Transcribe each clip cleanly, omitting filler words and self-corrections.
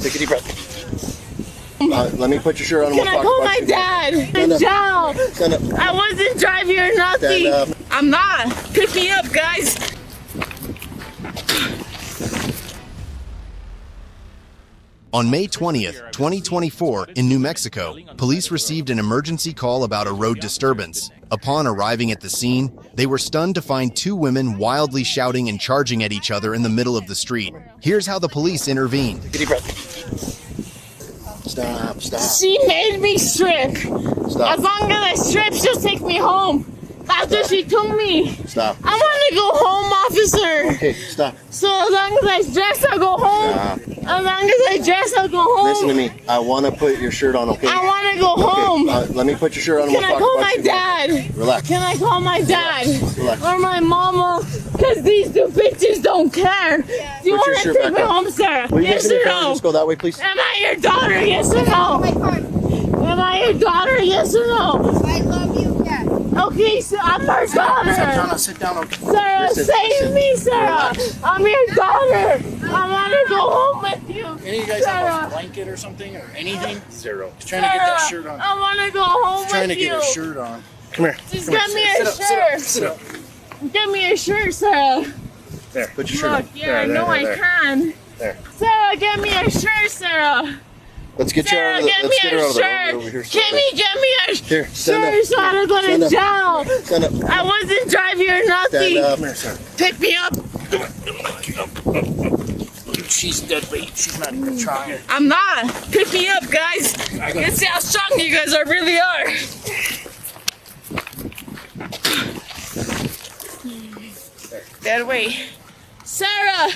Take a deep breath. Let me put your shirt on. Can I call my dad? In jail. Stand up. I wasn't driving or nothing. Stand up. I'm not. Pick me up, guys. On May 20th, 2024, in New Mexico, police received an emergency call about a road disturbance. Upon arriving at the scene, they were stunned to find two women wildly shouting and charging at each other in the middle of the street. Here's how the police intervened. Take a deep breath. Stop. She made me strip. Stop. As long as I strip, she'll take me home. That's what she told me. Stop. I want to go home, officer. Okay, stop. So as long as I dress, I'll go home. Stop. As long as I dress, I'll go home. Listen to me. I want to put your shirt on, okay? I want to go home. Let me put your shirt on. Can I call my dad? Relax. Can I call my dad? Relax. Or my mama? Because these two bitches don't care. Do you Put your want to shirt take back me on. home, Sarah? Will you Yes get in or your car and no? just go that way, please? Am I your daughter? Yes or no? Am I your daughter? Yes or no? I love you, yes. Okay, so I'm her daughter. Sit down, okay? Sarah, save me, Sarah. I'm your daughter. I want to go home with you. Any of you guys have a blanket or something or anything? Zero. Just trying to get that shirt on. I want to go home with you. Trying to get a shirt on. Come here. Just get me a shirt. Sit up. Get me a shirt, Sarah. There. Put your shirt Look, on. yeah, I know I can. There. Sarah, get me a shirt, Sarah. Let's get you out Sarah, of the. get Let's me get her a out of the. shirt. Over here. Get me a Here, stand shirt up. so I don't go Stand to up. jail. Stand up. I wasn't driving or nothing. Stand up. Come here, sir. Pick me up. She's dead weight. She's not even trying. I'm not. Pick me up, guys. Let's see how strong you guys really are. That way. Sarah,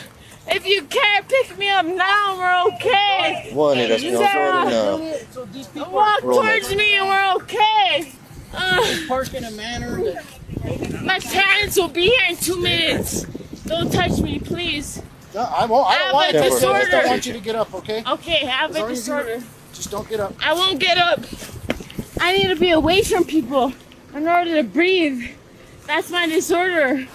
if you care, pick me up now. We're okay. One, it doesn't Sarah, no. So these people walk Roll towards me and we're okay. park in a manner that My parents will be here in 2 minutes. Don't touch me, please. no, I won't. I I don't want have a you to. I just disorder. don't want you to get up, okay? Okay, I have As a long as you- disorder. Just don't get up. I won't get up. I need to be away from people in order to breathe. That's my disorder.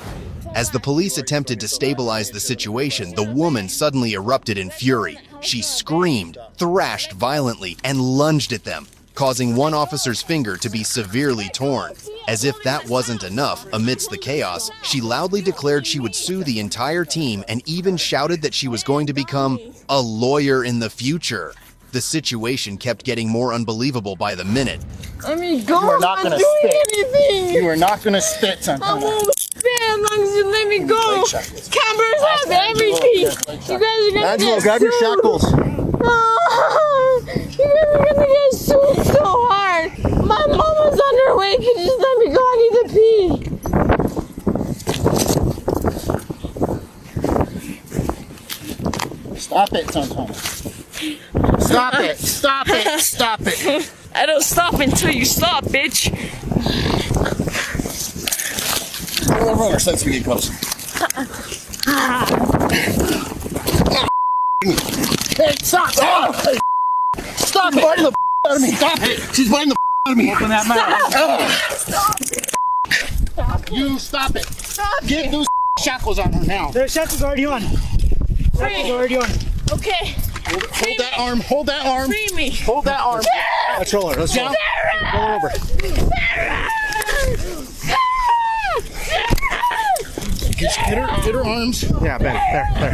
As the police attempted to stabilize the situation, the woman suddenly erupted in fury. She screamed, thrashed violently, and lunged at them, causing one officer's finger to be severely torn. As if that wasn't enough, amidst the chaos, she loudly declared she would sue the entire team and even shouted that she was going to become a lawyer in the future. The situation kept getting more unbelievable by the minute. Let me go. You are not I'm gonna doing spit. anything. You are not going to spit, I Santana. won't spit as long as you let me go. Leg shackles. Cameras have everything. You guys are gonna Angelo, get grab your sued. shackles. You guys are gonna get sued so hard. My mama's on her way. Can you just let me go? I need to pee. Stop it, Santana. Stop it. Stop it. Stop it. I don't stop until you stop, bitch. Roll over on our side so we get close. Hey, stop. Stop it. Stop it! Biting the out of me. Stop it. She's biting the out of me. Open that mouth. Stop it. Stop it. You stop it. Stop Get it. those shackles on her now. The shackle's already on. Shackle's already on. Okay. Hold that arm. Hold that arm. Free me. Hold that arm. Let's roll her. Let's roll her. Roll her over. Just get her arms. Yeah, Ben. There.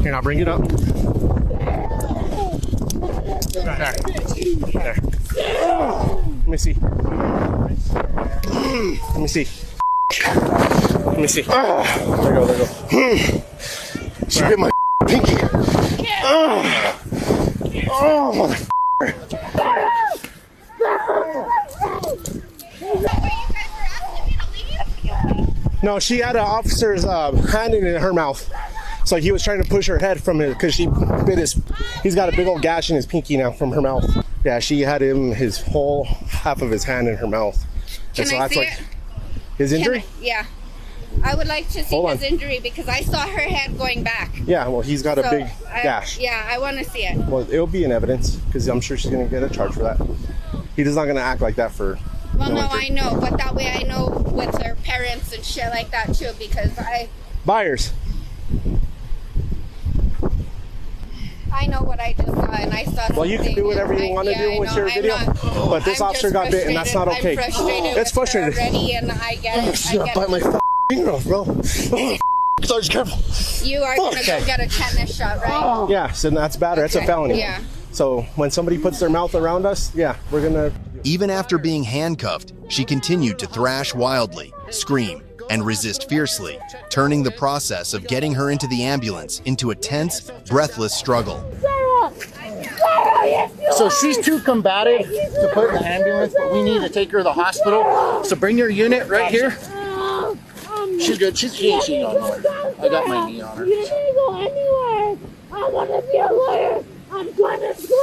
Here, now bring it up. There. Let me see. Let me see. Let me see. There you go. She bit my pinky. Oh, mother. No, she had an officer's hand in her mouth. So he was trying to push her head from it because she bit he's got a big old gash in his pinky now from her mouth. Yeah, she had his whole half of his hand in her mouth. Can so I that's see like it? his injury? Yeah. I would like to see Hold his on. injury because I saw her head going back. Yeah, well, he's got a So, big gash. Yeah, I want to see it. Well, it'll be in evidence because I'm sure she's going to get a charge for that. He's just not going to act like that for Well, no, injury. I know, but that way I know with their parents and shit like that too because I Buyers. know what I just saw, and I saw. Well, you can do whatever you want to do with your video, but this officer got bit, and that's not okay. I'm frustrated. It's frustrating. Already, and I get it. I get Bite my finger off, bro. Sorry, careful. You are gonna go get a tetanus shot, right? Yeah, so that's bad. That's a felony. Yeah. So when somebody puts their mouth around us, yeah, we're gonna. Even after being handcuffed, she continued to thrash wildly, scream, and resist fiercely, turning the process of getting her into the ambulance into a tense, breathless struggle. So she's too combative to put in the ambulance, but we need to take her to the hospital. So bring your unit right here. She's good. She's on her. I got my knee on her. You didn't go anywhere. I want to be a lawyer. I'm going to be a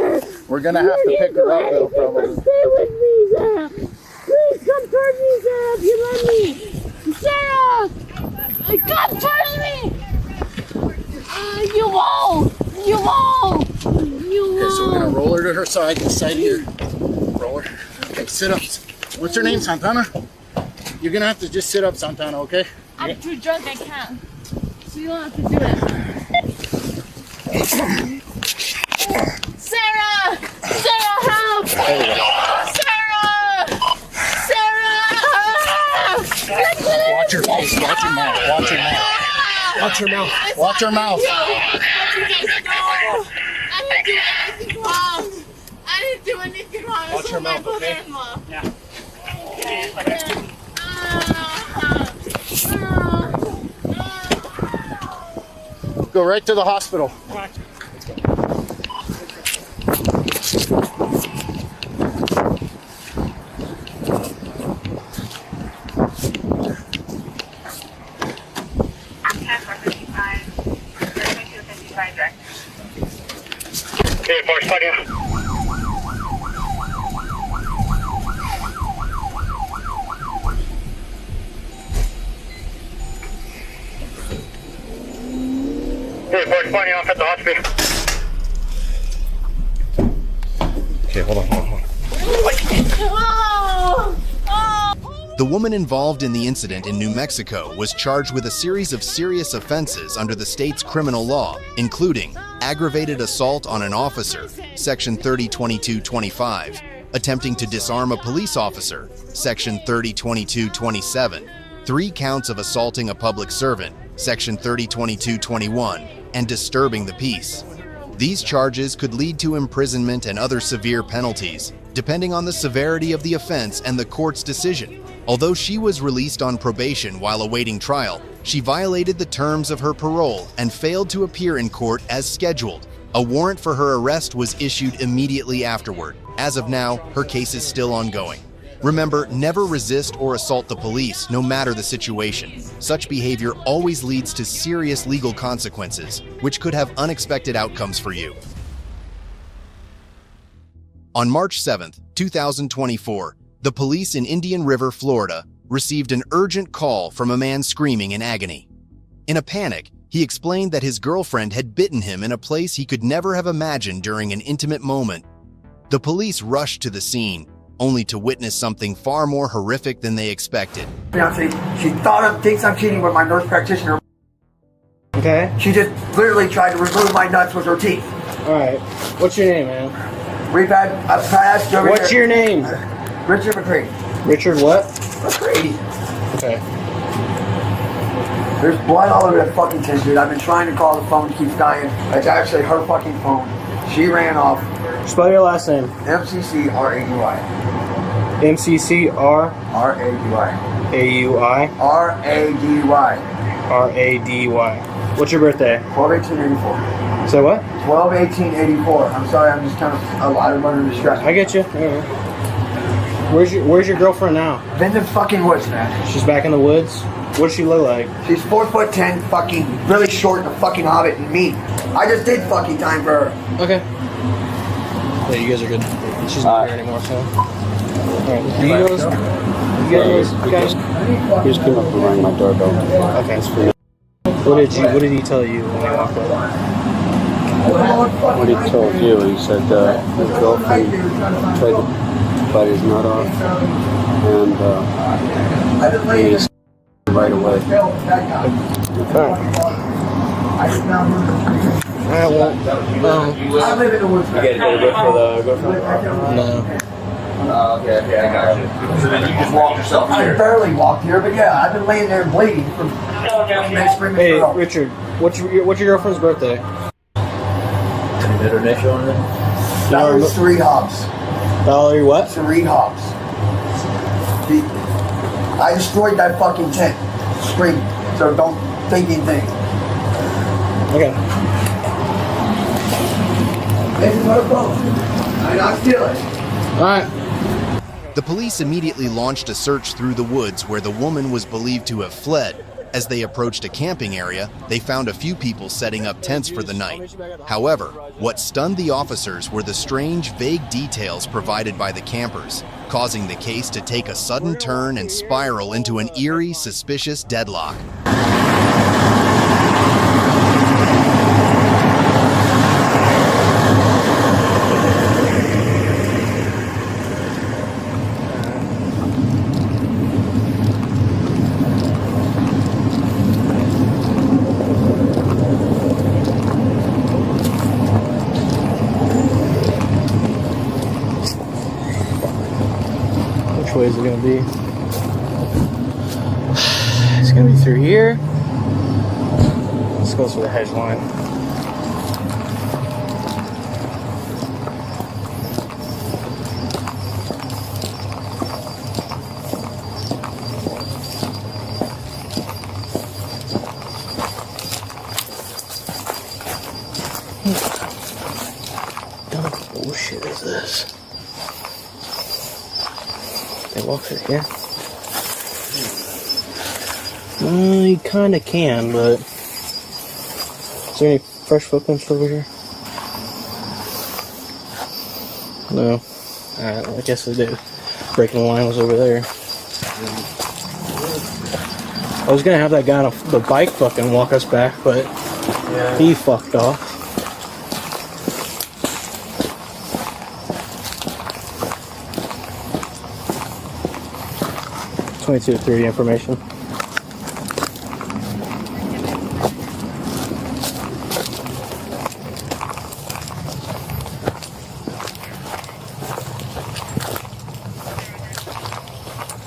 lawyer. We're gonna have to pick her up though, probably. Stay with me, Sarah. Please come towards me, Sarah, if you let me. Sarah! Come towards me! You won't! You won't! You won't! Okay, so we're gonna roll her to her side, this side here. Roll her. Okay, sit up. What's her name, Santana? You're gonna have to just sit up, Santana, okay? I'm too drunk, I can't. So you don't have to do it. Sarah! Sarah, help! Sarah! Sarah! Watch your face, watch your mouth, watch your mouth. Watch your mouth. Watch your mouth. I didn't do anything wrong. I didn't do anything wrong. Watch your mouth, okay? Yeah. Go right to the hospital. Okay, boys, plug in. Hey, boys, plug off at the hospital. Okay, hold on. The woman involved in the incident in New Mexico was charged with a series of serious offenses under the state's criminal law, including aggravated assault on an officer, Section 3022-25, attempting to disarm a police officer, Section 3022-27, 3 counts of assaulting a public servant, Section 3022-21, and disturbing the peace. These charges could lead to imprisonment and other severe penalties, depending on the severity of the offense and the court's decision. Although she was released on probation while awaiting trial, she violated the terms of her parole and failed to appear in court as scheduled. A warrant for her arrest was issued immediately afterward. As of now, her case is still ongoing. Remember, never resist or assault the police, no matter the situation. Such behavior always leads to serious legal consequences, which could have unexpected outcomes for you. On March 7, 2024, the police in Indian River, Florida, received an urgent call from a man screaming in agony. In a panic, he explained that his girlfriend had bitten him in a place he could never have imagined during an intimate moment. The police rushed to the scene, only to witness something far more horrific than they expected. She thinks I'm cheating with my nurse practitioner. Okay. She just literally tried to remove my nuts with her teeth. Alright. What's your name, man? We've had a past over What's here. your name? Richard McCree. Richard what? McCree. Okay. There's blood all over that fucking tent, dude. I've been trying to call the phone, keeps dying. It's actually her fucking phone. She ran off. Spell your last name. MCCRAUI. MCCR RAUI. AUI RADY. RADY. What's your birthday? 12/18/84. So what? 12/18/84. I'm sorry, I'm just kind of a lot of under distress. I get you. Where's your girlfriend now? In the fucking woods, man. She's back in the woods. What does she look like? She's 4'10", fucking really short, and a fucking hobbit, and mean. I just did fucking time for her. Okay. Yeah, you guys are good. She's not here anymore, so. Alright. Do you guys? He just came up and rang my doorbell. Okay. What did he tell you when you walked up? What he told you, he said his girlfriend tried to bite his nut off, and he's right away. Okay. Alright, well, I live in the woods. You gotta get a grip for the girlfriend? no. Okay, I got you. So then you just walked yourself I here. barely walked here, but yeah, I've been laying there bleeding from screaming Hey, for help. Richard, what's your girlfriend's birthday? Any better initial on it? That was 3 Hobbs. Valerie, what? 3 Hobbs. I destroyed that fucking tent. Screaming. So don't think anything. Okay. This is her phone. I'm not stealing. Alright. The police immediately launched a search through the woods where the woman was believed to have fled. As they approached a camping area, they found a few people setting up tents for the night. However, what stunned the officers were the strange, vague details provided by the campers, causing the case to take a sudden turn and spiral into an eerie, suspicious deadlock. Which way is it gonna be? It's gonna be through here. Let's go through the hedge line. What kind of bullshit is this? They walk through here. You kind of can, but is there any fresh footprints over here? No. Alright, well, I guess they did. Breaking the line was over there. I was gonna have that guy on the bike fucking walk us back, but he fucked off. .22-30 information.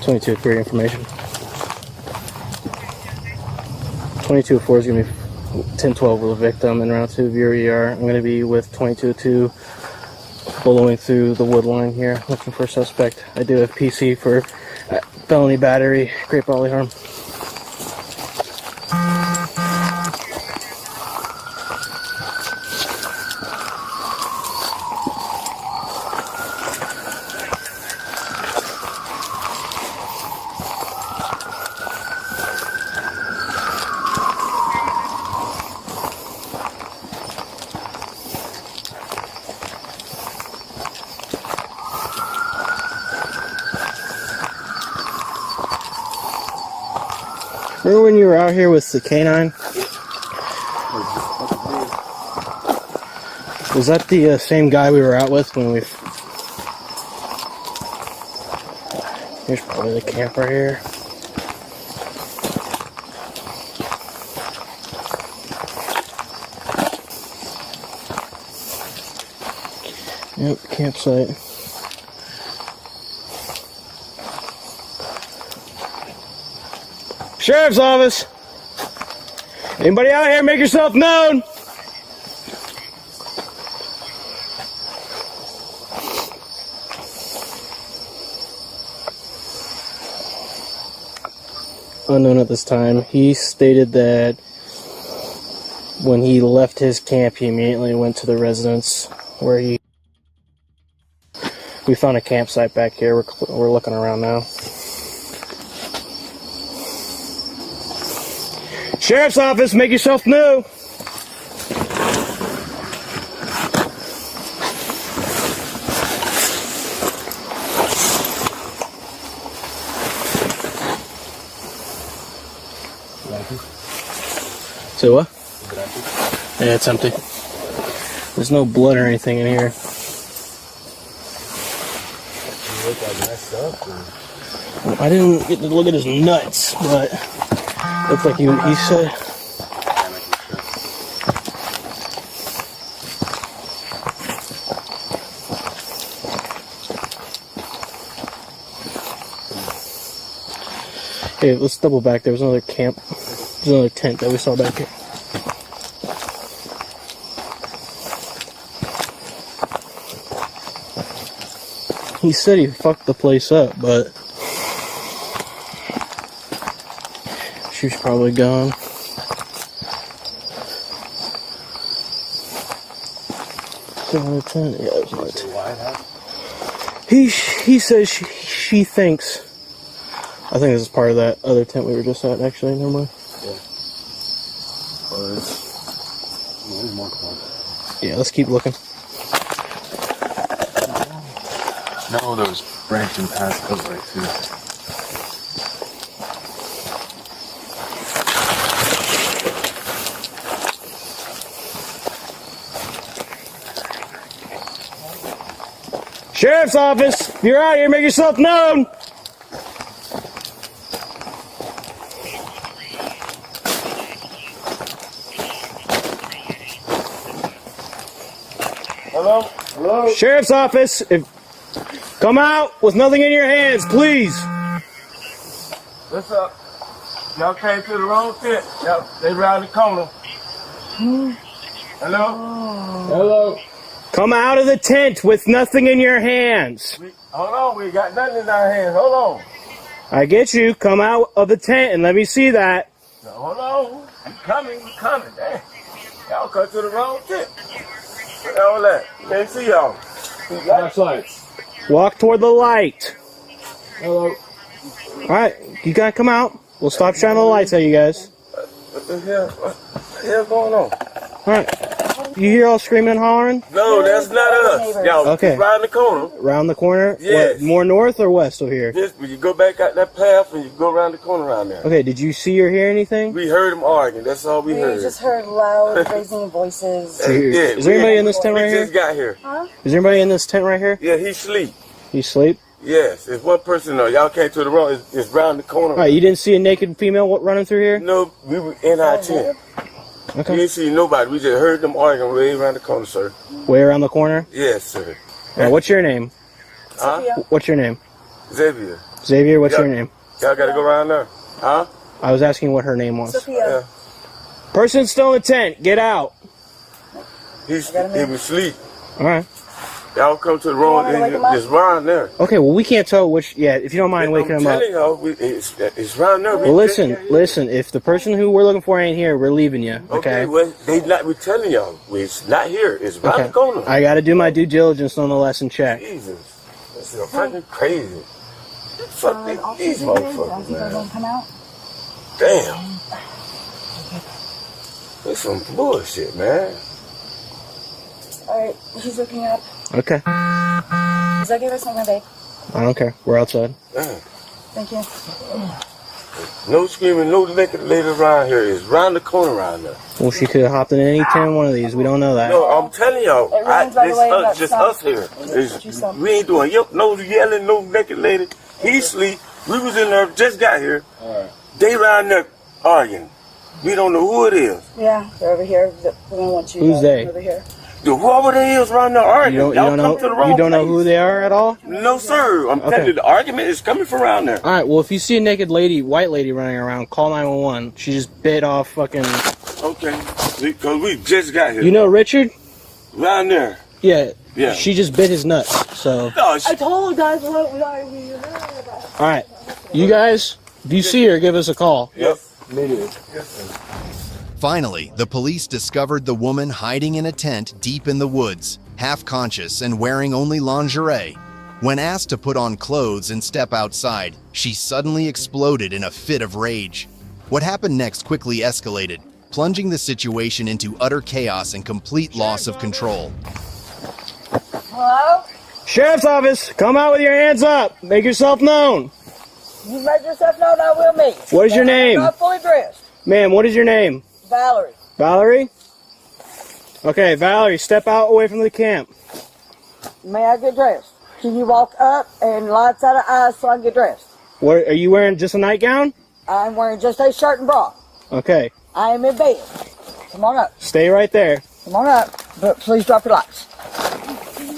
.22-3 information. 22-4 is going to be 10-12 with the victim in round 2 of your ER. I'm going to be with 22-2 following through the wood line here, looking for a suspect. I do have PC for felony battery, great bodily harm. Remember when you were out here with the canine? Was that the same guy we were out with when we... Here's probably the camp right here. Yep, campsite. Sheriff's office. Anybody out here, make yourself known. Unknown at this time. He stated that when he left his camp, he immediately went to the residence where we found a campsite back here. We're looking around now. Sheriff's office, make yourself known. So what? Yeah, it's empty. There's no blood or anything in here. I didn't get to look at his nuts, but looked like he said. Okay, let's double back. There was another camp. There's another tent that we saw back here. He said he fucked the place up, but she's probably gone. Another tent? Yeah, there's another tent. He says she thinks. I think this is part of that other tent we were just at, actually. Never mind. Yeah, let's keep looking. No, those branching paths go right through. Sheriff's office, if you're out here, make yourself known. Hello? Hello? Sheriff's office, come out with nothing in your hands, please. What's up? Y'all came to the wrong tent. Yep, they round the corner. Hello? Hello? Come out of the tent with nothing in your hands. Hold on, we got nothing in our hands. Hold on. I get you. Come out of the tent and let me see that. No, hold on. You coming. Damn. Y'all come to the wrong tent. What all that? Can't see y'all. Flashlights. Walk toward the light. Hello? All right, you gotta come out. We'll stop shining the lights at you guys. What the hell? What the hell going on? All right. You hear all screaming and hollering? No, that's not us. Y'all Okay. right in the corner. Around the corner? Yes. What, more north or west over here? Just when you go back out that path and you go around the corner around there. Okay, did you see or hear anything? We heard them arguing. That's all we heard. We just heard loud, raising voices. Is there anybody in this tent right We here? just got here. Huh? Is there anybody in this tent right here? Yeah, he sleep. You sleep? Yes, it's one person though. Y'all came to the wrong. It's round the corner. All right, you didn't see a naked female running through here? No, we were in our tent. We Okay. didn't see nobody. We just heard them arguing way around the corner, sir. Way around the corner? Yes, sir. All right, what's your name? Huh? What's your name? Xavier. Xavier, what's your name? Y'all gotta go around there. Huh? I was asking what her name was. Sophia. Person still in the tent, get out. He was asleep. All right. Y'all come to the wrong end. It's round there. Okay, well, we can't tell which. Yeah, if you don't mind waking him up. I'm telling y'all, it's round there. Well, listen. If the person who we're looking for ain't here, we're leaving you. Okay. Well, we're telling y'all, it's not here. It's round the corner. I got to do my due diligence nonetheless and check. Jesus, this is fucking crazy. Fuck these motherfuckers, man. Come out. Damn. That's some bullshit, man. Alright, he's looking up. Okay. Is that give us something, babe? I don't care. We're outside. Damn. Thank you. No screaming, no naked lady around here. It's round the corner around there. Well, she could have hopped in any tent one of these. We don't know that. No, I'm telling y'all, It rains, by the way, it's just us here. We ain't doing no yelling, no naked lady. He sleep. We was in there, just got here. They around there arguing. We don't know who it is. Yeah, they're over here. We don't want you Who's they? over here. Whoever they is around there arguing. You don't know who they are at all? No, sir. I'm telling you, the argument is coming from around there. All right. Well, if you see a naked lady, white lady running around, call 911. She just bit off fucking. Okay. Because we just got here. You know Richard? Around there. Yeah. Yeah. She just bit his nuts. So. No, I told you guys what we are. All right. You guys, if you see her, give us a call. Yep. Immediately. Yes, sir. Finally, the police discovered the woman hiding in a tent deep in the woods, half conscious and wearing only lingerie. When asked to put on clothes and step outside, she suddenly exploded in a fit of rage. What happened next quickly escalated, plunging the situation into utter chaos and complete loss of control. Hello? Sheriff's office, come out with your hands up. Make yourself known. You made yourself known, I will meet. What is your name? I'm fully dressed. Ma'am, what is your name? Valerie. Valerie? Okay, Valerie, step out away from the camp. May I get dressed? Can you walk up and lights out of eyes so I can get dressed? What, are you wearing just a nightgown? I'm wearing just a shirt and bra. Okay. I am in bed. Come on up. Stay right there. Come on up. But please drop your lights.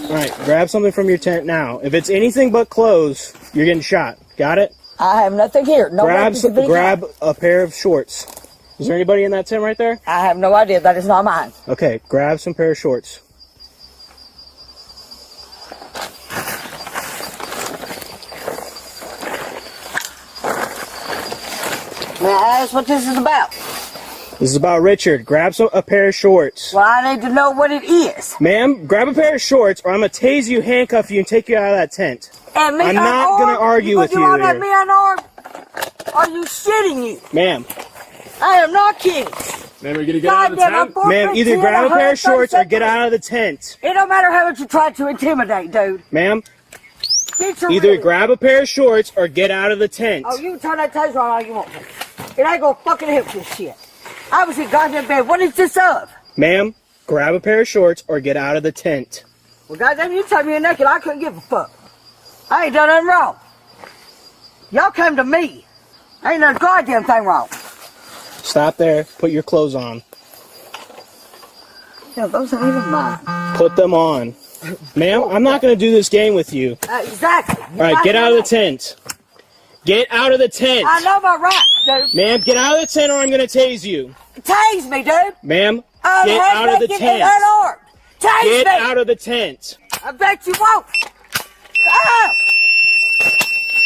All right, grab something from your tent now. If it's anything but clothes, you're getting shot. Got it? I have nothing here. No weapons to be grab a pair of shorts. Is there anybody in that tent right there? I have no idea. That is not mine. Okay, grab some pair of shorts. May I ask what this is about? This is about Richard. Grab a pair of shorts. Well, I need to know what it is. Ma'am, grab a pair of shorts or I'm going to tase you, handcuff you, and take you out of that tent. And me I'm not going to argue with you here. here. Me unarmed? Are you shitting you? Ma'am. I am not kidding. Ma'am, are you going to get out of the tent? Ma'am, either grab a pair of shorts or get out of the tent. It don't matter how much you try to intimidate, dude. Ma'am, either grab a pair of shorts or get out of the tent. Oh, you can turn that taser on all you want to. It ain't gonna fucking help this shit. I was in goddamn bed. What is this of? Ma'am, grab a pair of shorts or get out of the tent. Well, goddamn, you told me you're naked. I couldn't give a fuck. I ain't done nothing wrong. Y'all came to me. Ain't no goddamn thing wrong. Stop there. Put your clothes on. No, those ain't even mine. Put them on. Ma'am, I'm not going to do this game with you. Exactly. All right, get out of the tent. Get out of the tent. I know my rights, dude. Ma'am, get out of the tent or I'm going to tase you. Tase me, dude. Ma'am, get out of the tent. Tase me. Get out of the tent. I bet you won't. Oh!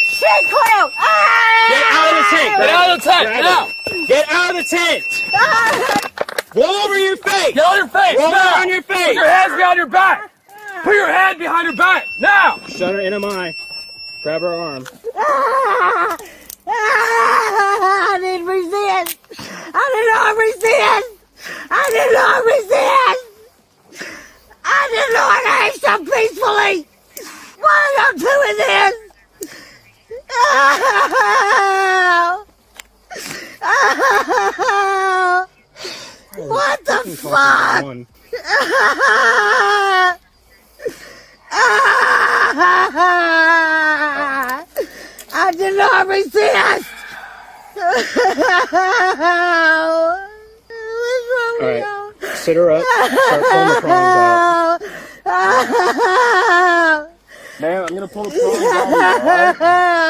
Shit, clown! Ah! Get out of the tent. Get out of the tent. Get out. Get out of the tent. Roll over your face. Get on your face. Roll now. over on your face. Put your hands behind your back. Put your hand behind your back. Now. Shut her NMI. Grab her arm. I didn't resist. I did not resist. I did not resist. I did not act so peacefully. Why are y'all doing this? What the fuck? I did not resist. All right, sit her up. Start pulling the prongs out. Man, I'm going to pull the prongs out.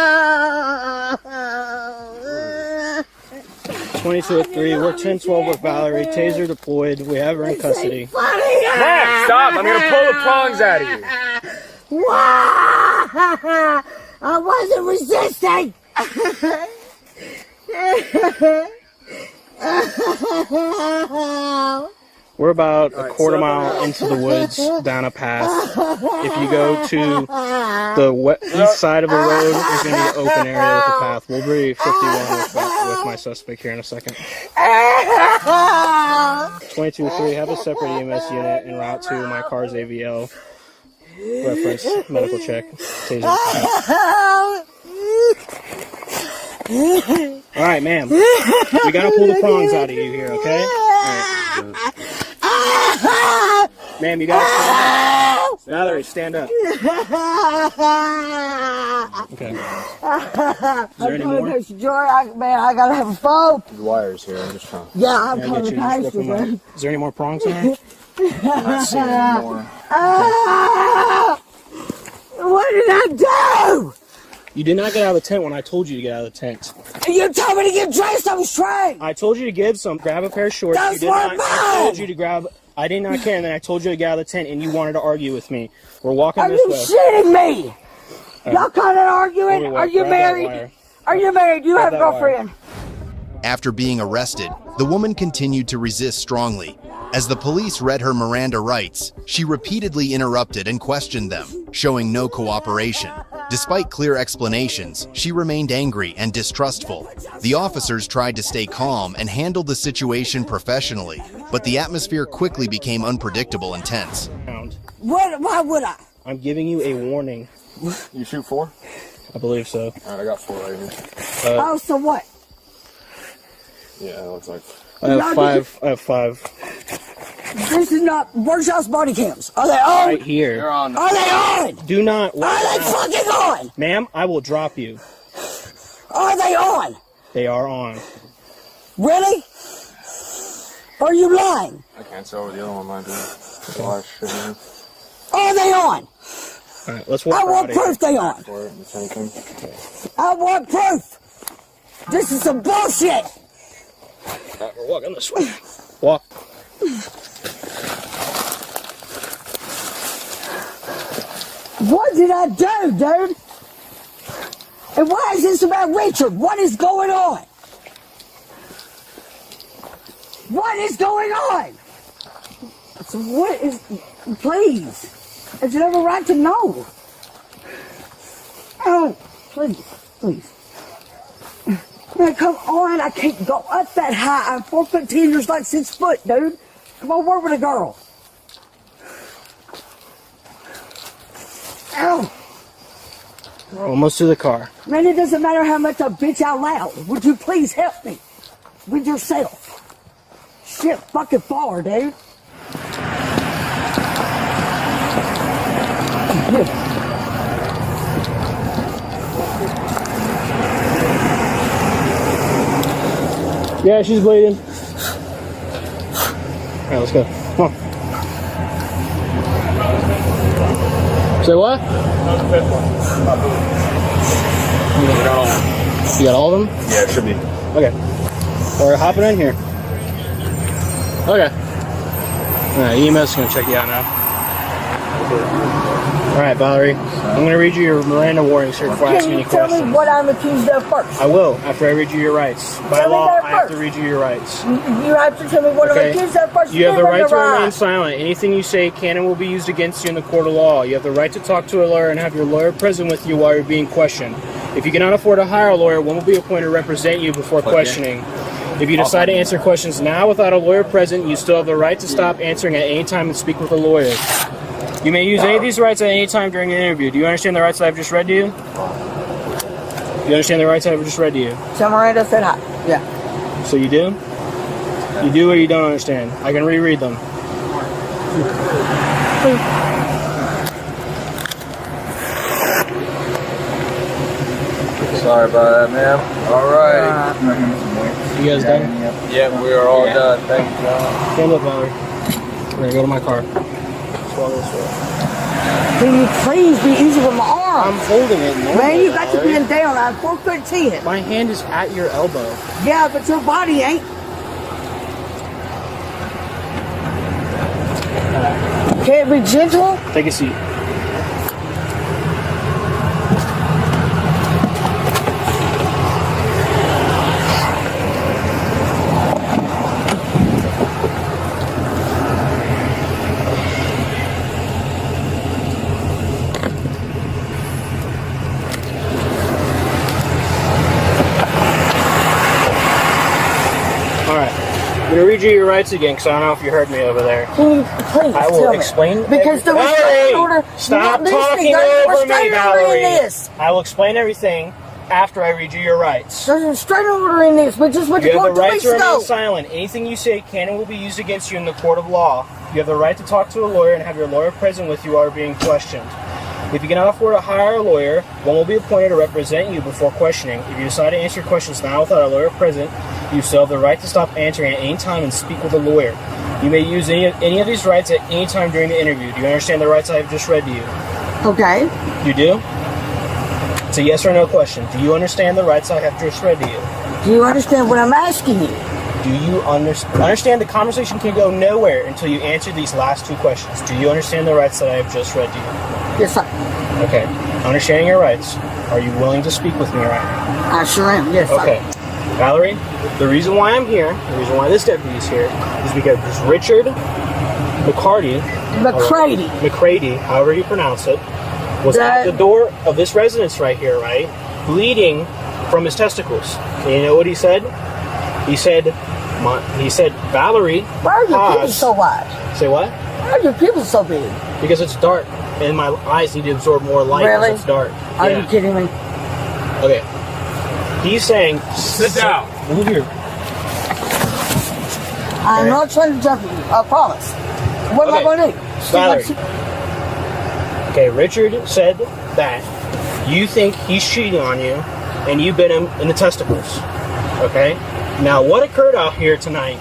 22-3. We're 10-12 with Valerie. Taser deployed. We have her in custody. Man, stop. I'm going to pull the prongs out of you. I wasn't resisting. We're about a quarter mile into the woods down a path. If you go to the east side of the road, there's going to be an open area with a path. We'll be 51 with my suspect here in a second. 22-3, have a separate EMS unit en route to my car's AVL. Reference, medical check. Taser. All right, ma'am. We gotta pull the prongs out of you here, okay? All right. Ma'am, you gotta stand up. Valerie, stand up. Okay. Is there any more? I gotta have a phone. The wires here. I'm just trying. Yeah, I'm coming to pass you, man. Is there any more prongs in there? I'm not seeing any more. What did I do? You did not get out of the tent when I told you to get out of the tent. You told me to get dressed. I was trained. I told you to grab a pair of shorts. Those You did weren't not. I mine. told you to grab. I did not care, and then I told you to get out of the tent, and you wanted to argue with me. We're walking Are this you way. shitting me? Y'all kind of arguing? Grab Are you that married? wire. Are you married? Do you have a that wire. girlfriend? After being arrested, the woman continued to resist strongly. As the police read her Miranda rights, she repeatedly interrupted and questioned them, showing no cooperation. Despite clear explanations, she remained angry and distrustful. The officers tried to stay calm and handled the situation professionally, but the atmosphere quickly became unpredictable and tense. Why would I? I'm giving you a warning. You shoot 4? I believe so. All right, I got 4 right here. Oh, so what? Yeah, it looks like. I have 5. I have 5. This is not. Where's y'all's body cams? Are they on? Right here. You're on. Are they on? Do not. Are they fucking on? Ma'am, I will drop you. Are they on? They are on. Really? Are you lying? I can't tell what the other one might be. There's a lot of shit in here. Are they on? All right, let's walk. I want proof they are. I want proof. This is some bullshit. We're walking this way. Walk. What did I do, dude? And why is this about Richard? What is going on? What is going on? So what is... Please. I should have a right to know. Oh, please. Please. Man, come on. I can't go up that high. I'm 4 foot 10. You're like 6 foot, dude. Come on, work with a girl. Ow. We're almost to the car. Man, it doesn't matter how much I bitch out loud. Would you please help me with yourself? Shit fucking far, dude. Yeah, she's bleeding. All right, let's go. Come on. Say what? You got all of them? Yeah, it should be. Okay. We're hopping in here. Okay. Alright, EMS is going to check you out now. Alright, Valerie. I'm going to read you your Miranda warnings here before I ask you any questions. Can you tell me what I'm accused of first? I will, after I read you your rights. By law, I have to read you your rights. You have to tell me what I'm accused of first. You have the right to remain silent. Anything you say can and will be used against you in the court of law. You have the right to talk to a lawyer and have your lawyer present with you while you're being questioned. If you cannot afford to hire a lawyer, one will be appointed to represent you before questioning. If you decide to answer questions now without a lawyer present, you still have the right to stop answering at any time and speak with a lawyer. You may use any of these rights at any time during the interview. Do you understand the rights that I've just read to you? Do you understand the rights that I've just read to you? So Miranda said hi. Yeah. So you do? You do or you don't understand? I can reread them. Sorry about that, ma'am. All right. You guys done? Yeah, we are all done. Thank you, John. Stand up, Valerie. We're going to go to my car. Can you please be easy with my arm? I'm holding it normally, Man, you got to Valerie. bend down. I'm 4 foot 10. My hand is at your elbow. Yeah, but your body ain't. Can't be gentle? Take a seat. I'm going to read you your rights again because I don't know if you heard me over there. Please I will tell me. explain. Because the restraining order. Stop talking over me, Valerie. I will explain everything after I read you your rights. There's a restraining order in this, but just what you have the right to remain ago. silent. Anything you say can and will be used against you in the court of law. You have the right to talk to a lawyer and have your lawyer present with you while you're being questioned. If you cannot afford to hire a lawyer, one will be appointed to represent you before questioning. If you decide to answer questions now without a lawyer present, you still have the right to stop answering at any time and speak with a lawyer. You may use any of these rights at any time during the interview. Do you understand the rights I have just read to you? Okay. You do? It's a yes or no question. Do you understand the rights I have just read to you? Do you understand what I'm asking you? Do you understand the conversation can go nowhere until you answer these last two questions? Do you understand the rights that I have just read to you? Yes, sir. Okay. Understanding your rights, are you willing to speak with me right now? I sure am. Yes, sir. Okay. Valerie, the reason why I'm here, the reason why this deputy is here, is because Richard McCarty, however you pronounce it, was at the door of this residence right here, right? Bleeding from his testicles. And you know what he said? He said, Valerie, why are your pupils so wide? Say what? Why are your pupils so big? Because it's dark, and my eyes need to absorb more light Really? because it's dark. Are you kidding me? Okay. He's saying, sit down. Move here. I'm not trying to jump you. I promise. What am I going to do? Valerie. Okay, Richard said that you think he's cheating on you, and you bit him in the testicles. Okay? Now, what occurred out here tonight?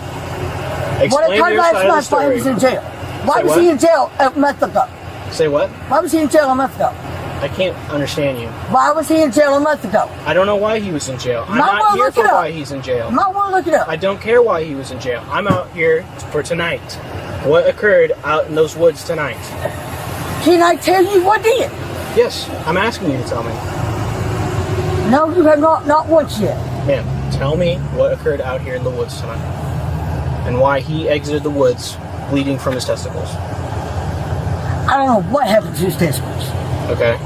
Explain your side of the story. Why was he in jail? Why was he in jail a month ago? Say what? Why was he in jail a month ago? I can't understand you. Why was he in jail a month ago? I don't know why he was in jail. I'm Might not wanna here look for it up. why he's in jail. Might want to look it up. I don't care why he was in jail. I'm out here for tonight. What occurred out in those woods tonight? Can I tell you what did? Yes, I'm asking you to tell me. No, you have not once yet. Ma'am, tell me what occurred out here in the woods tonight. And why he exited the woods bleeding from his testicles. I don't know what happened to his testicles. Okay.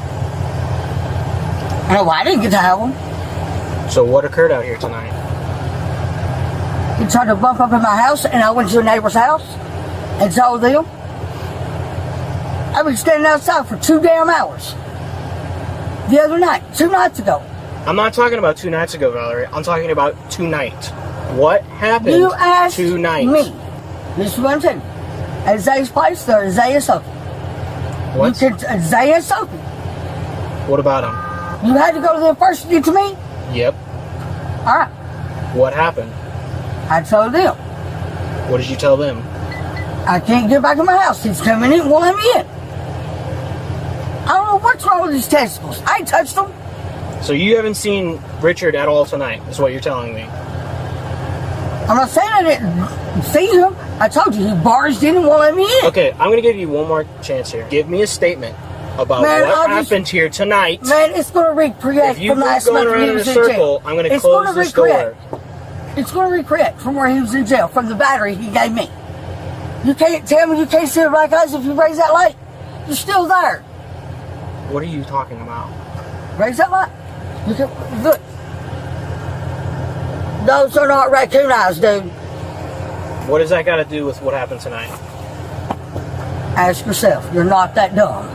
I know I didn't get to have them. So what occurred out here tonight? He tried to bump up in my house, and I went to a neighbor's house and told them. I've been standing outside for 2 damn hours. The other night, 2 nights ago. I'm not talking about 2 nights ago, Valerie. I'm talking about tonight. What happened You asked tonight? me. This is what I'm saying. At Zay's place, there is Zay and Sophie. What? Zay and Sophie. What about him? You had to go to them first to get to me? Yep. All right. What happened? I told them. What did you tell them? I can't get back in my house. He's coming in, won't let me in. I don't know what's wrong with his testicles. I ain't touched them. So you haven't seen Richard at all tonight, is what you're telling me. I'm not saying I didn't see him. I told you he barged in and won't let me in. Okay, I'm going to give you one more chance here. Give me a statement about Man, what happened here tonight. Man, it's going to recreate If you from keep last going month when around he in a was in circle, jail. I'm going to It's close gonna this recreate. door. It's going to recreate from where he was in jail, from the battery he gave me. You can't tell me you can't see the black eyes if you raise that light. You're still there. What are you talking about? Raise that light. You can look. Those are not raccoon eyes, dude. What does that got to do with what happened tonight? Ask yourself. You're not that dumb.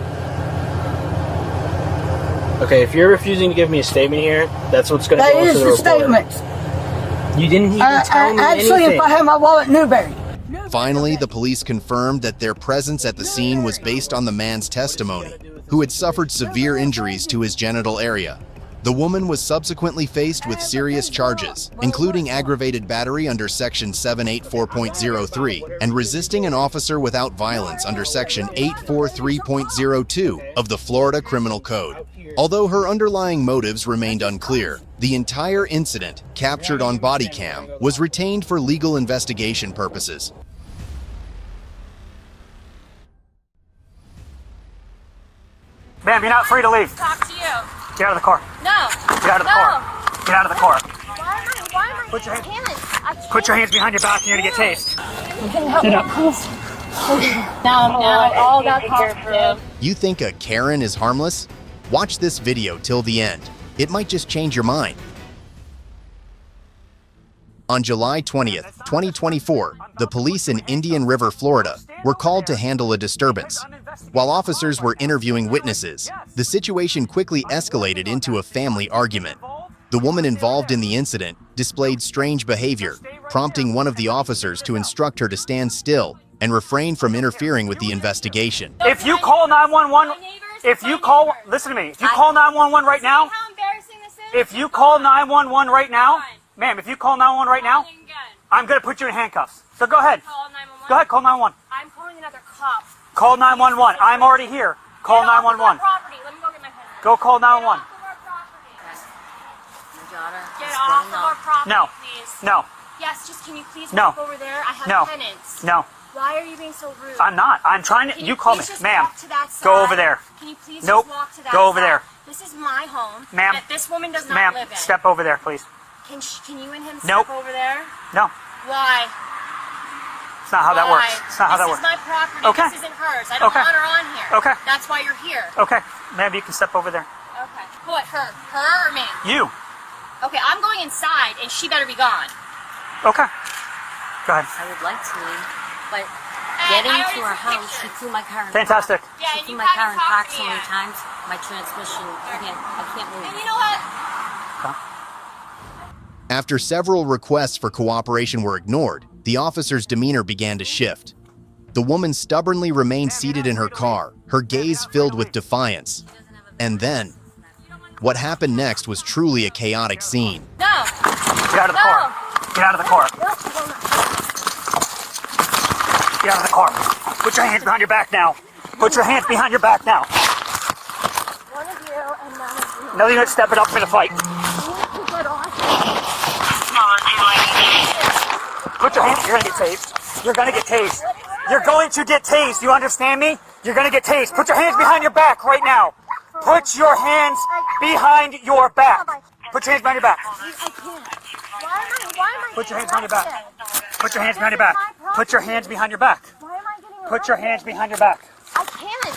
Okay, if you're refusing to give me a statement here, that's what's going to That go into is the the report. statement. You didn't even tell me Actually, anything. if I had my wallet in Newberry. Finally, the police confirmed that their presence at the scene was based on the man's testimony, who had suffered severe injuries to his genital area. The woman was subsequently faced with serious charges, including aggravated battery under Section 784.03 and resisting an officer without violence under Section 843.02 of the Florida Criminal Code. Although her underlying motives remained unclear, the entire incident, captured on body cam, was retained for legal investigation purposes. Ma'am, you're not free to leave. Talk to you. Get out of the car. No. Get out of the car. Get out of the car. Why am I? Put your hands- I can't. Put your hands behind your back and you're gonna get tased. Sit up. No, it all got complicated. You think a Karen is harmless? Watch this video till the end. It might just change your mind. On July 20th, 2024, the police in Indian River, Florida, were called to handle a disturbance. While officers were interviewing witnesses, the situation quickly escalated into a family argument. The woman involved in the incident displayed strange behavior, prompting one of the officers to instruct her to stand still and refrain from interfering with the investigation. If you call 911, listen to me, if you call 911 right now, if you call 911 right now, ma'am, if you call 911 right now, I'm going to put you in handcuffs. So go ahead. Go ahead, call 911. I'm calling another cop. Call 911. I'm already here. Call 911. Let me go get my pen. Go call 911. Get off of our property, No. please. No. Yes, just can you please No. walk over there? I have No. penance. No. Why are you being so rude? I'm not. I'm trying to. Can You call me. please just Ma'am, walk to that go side? over there. Can you please Nope. just walk to that Go over side? there. This is my home. Ma'am. That this woman does not Ma'am, live in. step over there, please. Can you and him Nope. step over there? No. Why? It's not how that Why? works. It's not how that works. This is my property. Okay. This isn't hers. I don't Okay. want her on here. Okay. That's why you're here. Okay. Ma'am, you can step over there. Okay. What, her? Her or me? You. Okay, I'm going inside and she better be gone. Okay. Go ahead. I would like to leave, but Hey, getting I to already our took house, pictures. she threw my car in Fantastic. park. Yeah, She and threw you my haven't car in talked park to so me many yet. times, my transmission, I can't move. And you know what? After several requests for cooperation were ignored, the officer's demeanor began to shift. The woman stubbornly remained seated in her car, her gaze filled with defiance. And then, what happened next was truly a chaotic scene. No. Get out of the car. Get out of the car. Get out of the car. Put your hands behind your back now. Put your hands behind your back now. One of you and none of you. No, you're not stepping up in a fight. Put your hands, you're gonna get tased. You're gonna get tased. You're going to get tased. You understand me? You're gonna get tased. Put your hands behind your back right now. Put your hands behind your back. Put your hands behind your back. Put your hands behind your back. Put your hands behind your back. Put your hands behind your back. Put your hands behind your back. I can't.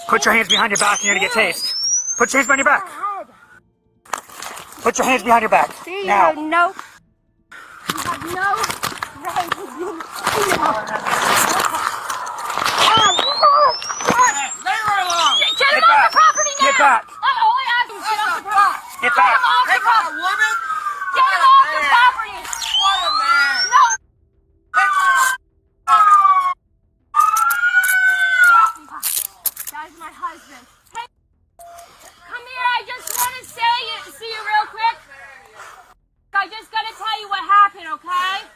Put your hands behind your back and you're gonna get tased. Put your hands behind your back. Put your hands behind your back. See, now. you have no right to do Leave her alone. Get him off the property now. Get back. All I asked was get off the property. Get back. Get him off the property. woman? Get him off the property. What a man. No. That's my husband. Hey, come here. I just want to see you real quick. I just gotta tell you what happened, okay?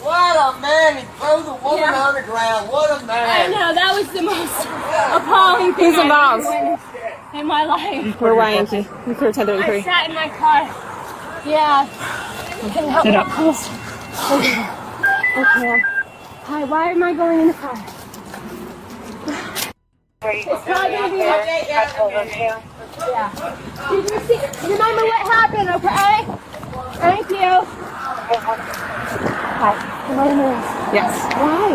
What a man. He threw the woman on the ground. What a I man. know, that was the most appalling thing I've ever witnessed in my life. We're Yankee. We clear 1033. I sat in my car. Yeah. Can you help me up, please? Okay. Hi, why am I going in the car? It's not gonna be okay. Yeah. Did you see? Remember what happened, okay? Thank you. Hi. Am I in the race? Yes. Why?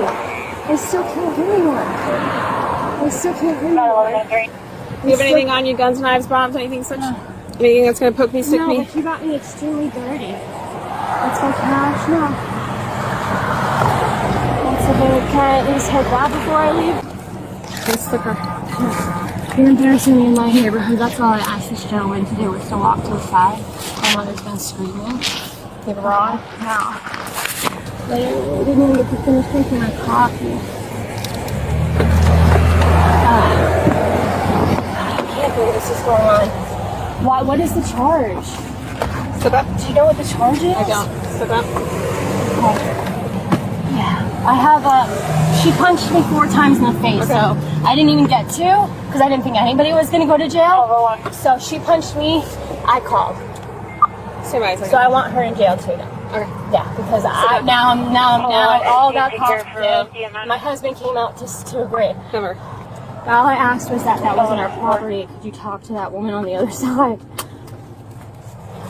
I still can't hear anyone. I still can't hear anyone. Do you have anything on you? Guns, knives, bombs, anything such? Anything that's going to poke me, stick No, me? but you got me extremely dirty. That's my cash now. That's a bit. Can I at least take that before I leave? Yes, the car. You're embarrassing me in my neighborhood. That's all I asked this gentleman to do was to walk to the side. My mother's been screaming. Give it wrong? No. They didn't even get to finish drinking my coffee. I can't believe this is going on. Why? What is the charge? Step up. Do you know what the charge is? I don't. Step up. Okay. Yeah. I have she punched me 4 times in the face, so I didn't even get to, because I didn't think anybody was going to go to jail. So she punched me, I called. Stay by a second. So I want her in jail too now. Okay. Yeah, because now it all got complicated. My husband came out to agree. Come here. All I asked was that wasn't our property. Could you talk to that woman on the other side?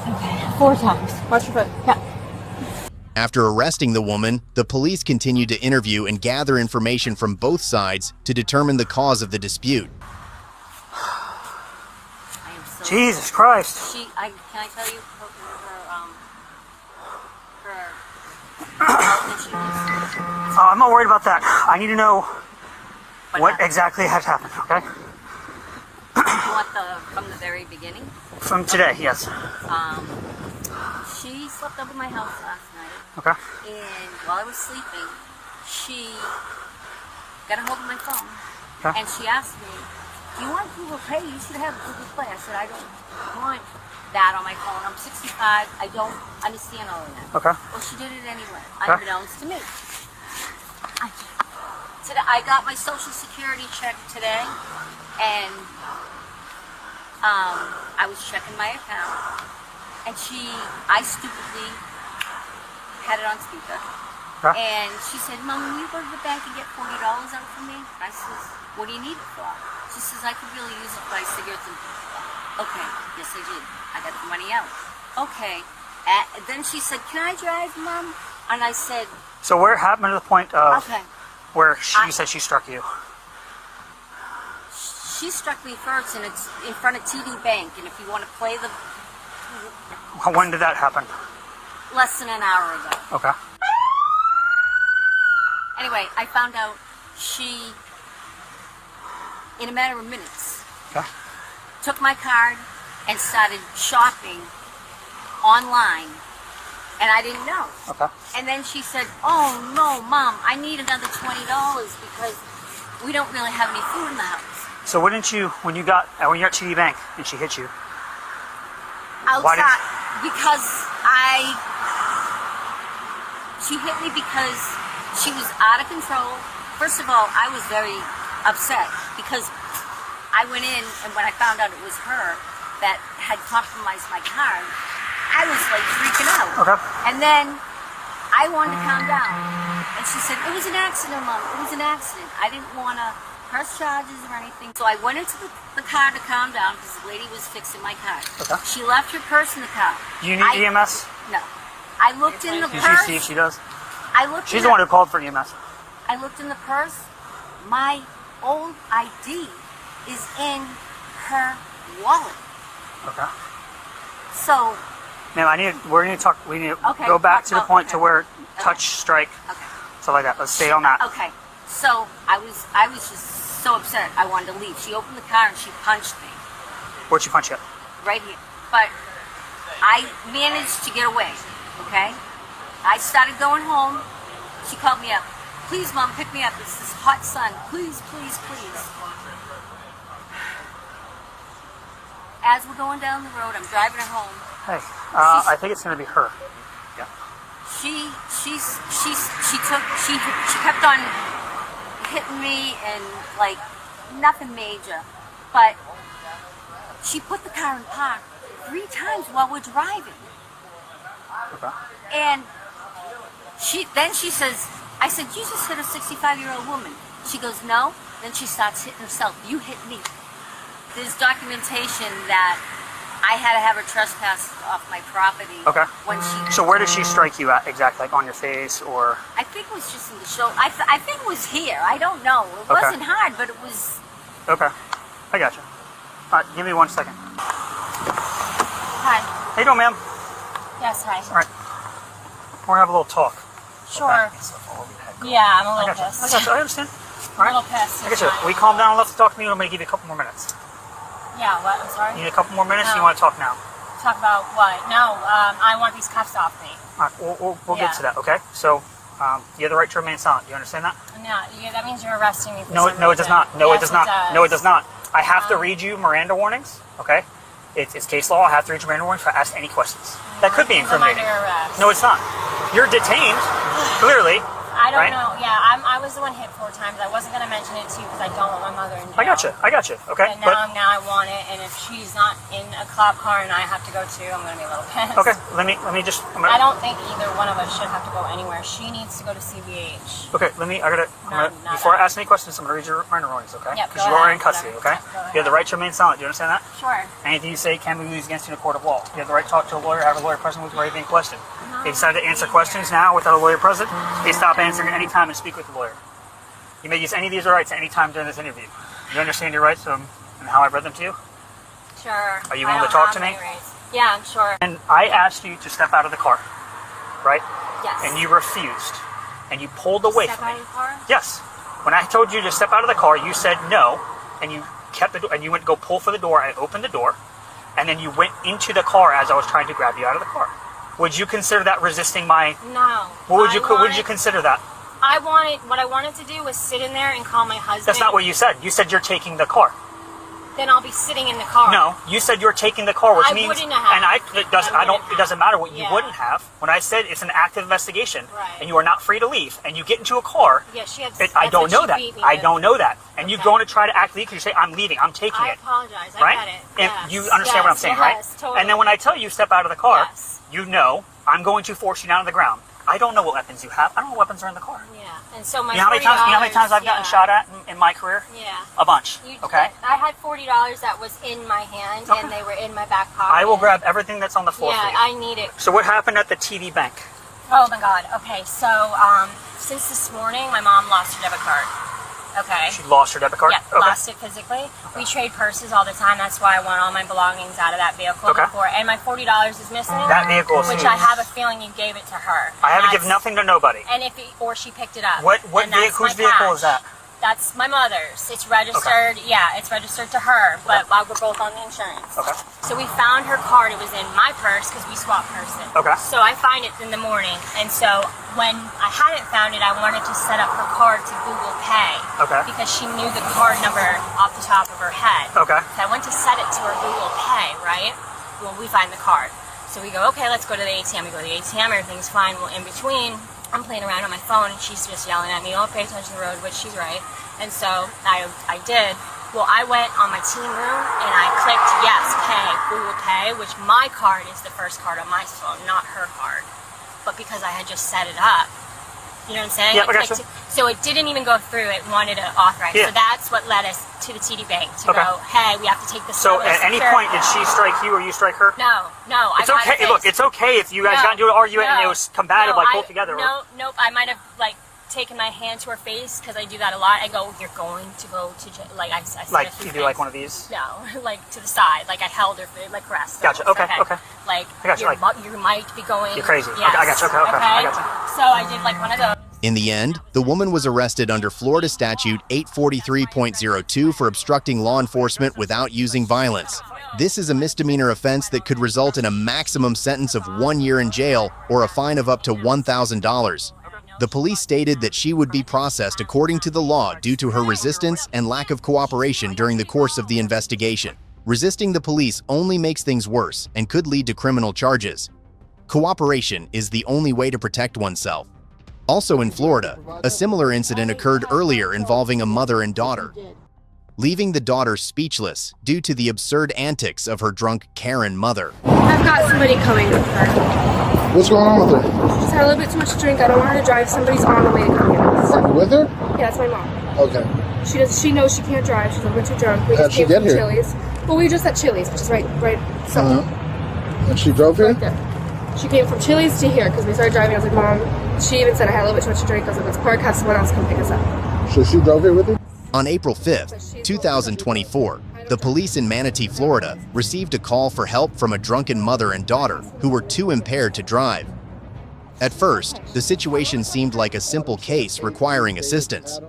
Okay, 4 times. Watch your foot. Yeah. After arresting the woman, the police continued to interview and gather information from both sides to determine the cause of the dispute. I am so Jesus Christ. Can I tell you her health issues? I'm not worried about that. I need to know what exactly has happened, okay? You want from the very beginning? From today, yes. She slept over my house last night. Okay. And while I was sleeping, she got a hold of my phone. Okay. And she asked me, do you want Google Play? You should have Google Play. I said, I don't want that on my phone. I'm 65. I don't understand all of that. Okay. Well, she did it anyway, Okay. unbeknownst to me. Today, I got my Social Security check today, and I was checking my account, and I stupidly had it on speaker, Okay. and she said, Mom, will you go to the bank and get $40 out from me? I says, what do you need it for? She says, I could really use it to buy cigarettes. And okay, yes I did. I got the money out. Okay. Then she said, can I drive, Mom? And I said, So where happened to the point of okay. where you said she struck you? She struck me first, and it's in front of TD Bank. And if you want to play the... When did that happen? Less than an hour ago. Okay. Anyway, I found out she, in a matter of minutes, Okay. took my card and started shopping online, and I didn't know. Okay. And then she said, oh no, Mom, I need another $20 because we don't really have any food in the house. So when you're at TD Bank and she hit you? Outside, because she hit me because she was out of control. First of all, I was very upset because I went in, and when I found out it was her that had compromised my car, I was like freaking out. Okay. And then I wanted to calm down. And she said, it was an accident, Mom. It was an accident. I didn't want to press charges or anything. So I went into the car to calm down because the lady was fixing my car. Okay. She left her purse in the car. Do you need EMS? No. I looked in the Did purse. you see if she does? She's the one who called for EMS. I looked in the purse. My old ID is in her wallet. Okay. So, Ma'am, we need to Okay, go back to the point okay. to where touch, strike, stuff like that. Let's stay on that. okay. So I was just so upset. I wanted to leave. She opened the car and she punched me Where'd she punch you? right here. But I managed to get away. Okay. I started going home. She called me up. Please, Mom, pick me up. It's this hot sun. Please, please, please. As we're going down the road, I'm driving her home. Hey, I think it's going to be her. Yeah. She kept on hitting me and like nothing major, but she put the car in park 3 times while we're driving. Okay. And she says, I said, you just hit a 65-year-old woman. She goes, no. Then she starts hitting herself. You hit me. There's documentation that I had to have her trespass off my property. Okay. When she. So where did she strike you at exactly? Like on your face or? I think it was just in the shoulder. I think it was here. I don't know. It Okay. wasn't hard, but it was. Okay. I got you. All right, give me 1 second. Hi. How you doing, ma'am? Yes, hi. All right. We're gonna have a little talk. Sure. Yeah, I'm a little pissed. I got you. I understand. All right. A little pissed. I got you. We calm down enough to talk to me. I'm gonna give you a couple more minutes. Yeah, what? I'm sorry? You need a couple more minutes? No. You want to talk now? Talk about what? No, I want these cuffs off me. All right, we'll get to that, okay? So, you have the right to remain silent. Do you understand that? No, that means you're arresting me for No, some no, it does reason. not. No, Yes, it does not. does. No, it does not. I have to read you Miranda warnings, okay? It's case law. I have to read you Miranda warnings if I ask any questions. That could be I'm incriminating. under arrest. No, it's not. You're detained, clearly. I don't right? know. Yeah, I was the one hit 4 times. I wasn't gonna mention it to you because I don't want my mother in jail. I got you. Okay. And now I want it. And if she's not in a cop car and I have to go too, I'm gonna be a little pissed. Okay. Let me just. I don't think either one of us should have to go anywhere. She needs to go to CBH. Okay. Before I ask any questions, I'm gonna read your Miranda warnings, okay? Yep, Because go you are ahead. in custody, okay? Go You have the right to remain silent. Do you understand that? Sure. Anything you say can be used against you in a court of law. You have the right to talk to a lawyer, have a lawyer present with you, any question. If you decide to answer questions now without a lawyer present, please stop answering at any time and speak with the lawyer. You may use any of these rights at any time during this interview. You understand your rights and how I've read them to you? Sure. Are you willing to talk to me? Yeah, I'm sure. And I asked you to step out of the car, right? Yes. And you refused. And you pulled away Step from me. out of the car? Yes. When I told you to step out of the car, you said no, and you kept the door, and you went to go pull for the door. I opened the door, and then you went into the car as I was trying to grab you out of the car. Would you consider that resisting my? No. What would you consider that? What I wanted to do was sit in there and call my husband. That's not what you said. You said you're taking the car. Then I'll be sitting in the car. No, you said you're taking the car, which I means, wouldn't have. and it doesn't matter what you Yeah. wouldn't have. When I said it's an active investigation, Right. and you are not free to leave, and you get into a car, Yeah, she had. I don't know that. I With. don't know that. And you go to try to act leave because you say, I'm leaving, I'm taking I it. apologize. I Right? get it. If Yes. you understand what I'm saying, right? Yes, totally. And then when I tell you step out of the car, Yes. you know I'm going to force you down to the ground. I don't know what weapons you have. I don't know what weapons are in the car. Yeah, and so my. You know how many times I've gotten shot at in my career? Yeah. A bunch. Okay. I had $40 that was in my hand, Okay. and they were in my back pocket. I will grab everything that's on the floor for Yeah, you. I need it. So what happened at the TD Bank? Oh my God. Okay, so since this morning, my mom lost her debit card. Okay. She lost her debit card? Yeah, Okay. lost it physically. We trade purses all the time. That's why I want all my belongings out of that vehicle Okay. before. And my $40 is missing. That vehicle is which huge. I have a feeling you gave it to her. I haven't And given that's- nothing to nobody. And or she picked it up. What And that's vehicle? Whose my vehicle cash. is that? That's my mother's. It's registered. Yeah, it's registered to her. But we're both on the insurance. Okay. So we found her card. It was in my purse because we swapped purses. Okay. So I find it in the morning, and so when I hadn't found it, I wanted to set up her card to Google Pay. Okay. Because she knew the card number off the top of her head. Okay. So I went to set it to her Google Pay, right? Well, we find the card. So we go, okay, let's go to the ATM. We go to the ATM, everything's fine. Well, in between, I'm playing around on my phone, and she's just yelling at me, oh, pay attention to the road, which she's right. And so I did. Well, I went on my team room and I clicked yes, pay, Google Pay, which my card is the first card on my phone, not her card. But because I had just set it up, you know what I'm saying? Yeah, I gotcha. So it didn't even go through. It wanted to authorize. Yeah. So that's what led us to the TD Bank to go, hey, we have to take this. So at any point, did she strike you or you strike her? No. It's okay. Look, it's okay if you guys got into an argument and it was combative, like both together. Nope. I might have taken my hand to her face because I do that a lot. I go, you're going to go to jail. Like I said like you do like one of these? No, like to the side. Like I held her, like rest. Gotcha. Okay. Like I got you. You might be going. You're crazy. Yes. Okay, I got you. Okay. I got you. So I did like one of those. In the end, the woman was arrested under Florida Statute 843.02 for obstructing law enforcement without using violence. This is a misdemeanor offense that could result in a maximum sentence of 1 year in jail or a fine of up to $1,000. The police stated that she would be processed according to the law due to her resistance and lack of cooperation during the course of the investigation. Resisting the police only makes things worse and could lead to criminal charges. Cooperation is the only way to protect oneself. Also in Florida, a similar incident occurred earlier involving a mother and daughter, leaving the daughter speechless due to the absurd antics of her drunk Karen mother. I've got somebody coming with her. What's going on with her? She just had a little bit too much to drink. I don't want her to drive. Somebody's on the way to come get us. Are you with her? Yeah, that's my mom. Okay. She knows she can't drive. She's a little bit too drunk. We How'd just she came get from here? Chili's. Well, we were just at Chili's, which is right. So And she drove here? right there. She came from Chili's to here because we started driving. I was like, Mom. She even said I had a little bit too much to drink. I was like, let's park. Have someone else come pick us up. So she drove here with you? On April 5th, 2024, the police in Manatee, Florida, received a call for help from a drunken mother and daughter who were too impaired to drive. At first, the situation seemed like a simple case requiring assistance.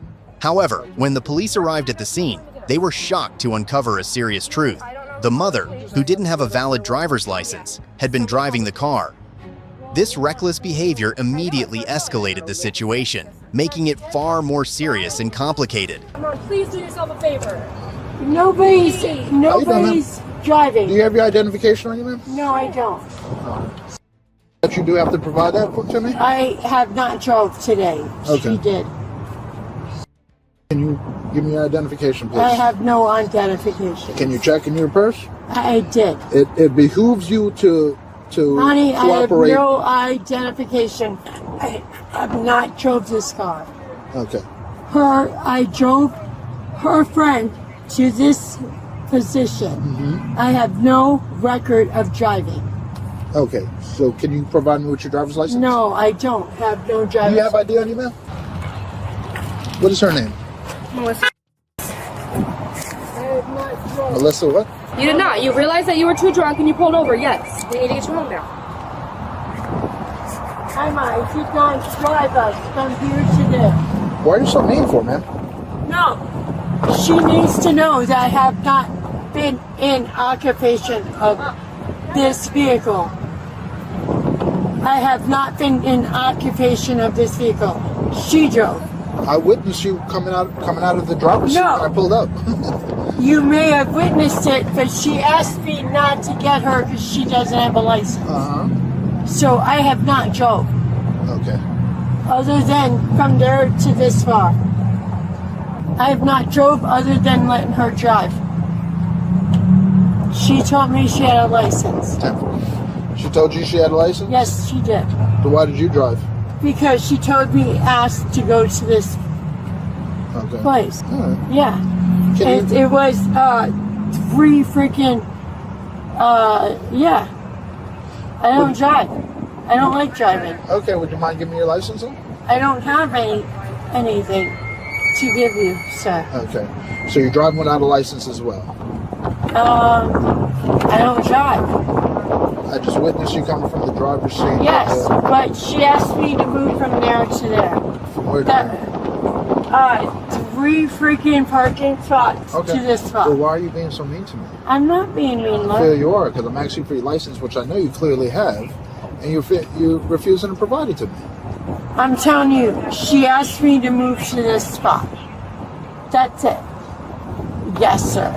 However, when the police arrived at the scene, they were shocked to uncover a serious truth. The mother, who didn't have a valid driver's license, had been driving the car. This reckless behavior immediately escalated the situation, making it far more serious and complicated. Come on, please do yourself a favor. Nobody's driving. Do you have your identification on you, ma'am? No, I don't. But you do have to provide that to me? I have not drove today. Okay. She did. Can you give me your identification, please? I have no identification. Can you check in your purse? I did. It behooves you to Honey, cooperate. I have no identification. I have not drove this car. Okay. I drove her friend to this position. Mm-hmm. I have no record of driving. Okay. So can you provide me with your driver's license? No, I don't have no driver's license. Do you have ID on you, ma'am? What is her name? Melissa. Melissa what? You did not. You realized that you were too drunk and you pulled over. Yes. We need to get you home now. I did not drive us from here to there. Why are you so mean for, ma'am? No. She needs to know that I have not been in occupation of this vehicle. I have not been in occupation of this vehicle. She drove. I witnessed you coming out of the driver's seat when I pulled up. You may have witnessed it, but she asked me not to get her because she doesn't have a license. So I have not drove. Okay. Other than from there to this far. I have not drove other than letting her drive. She told me she had a license. She told you she had a license? Yes, she did. So why did you drive? Because she told me asked to go to this place. Yeah. It was 3 freaking yeah. I don't drive. I don't like driving. Okay, would you mind giving me your license then? I don't have anything to give you, sir. Okay. So you're driving without a license as well? I don't drive. I just witnessed you coming from the driver's seat. Yes, but she asked me to move from there to there. From where to there? 3 freaking parking spots to this spot. So why are you being so mean to me? I'm not being mean, I feel look. you are, because I'm asking for your license, which I know you clearly have, and you're refusing to provide it to me. I'm telling you, she asked me to move to this spot. That's it. Yes, sir.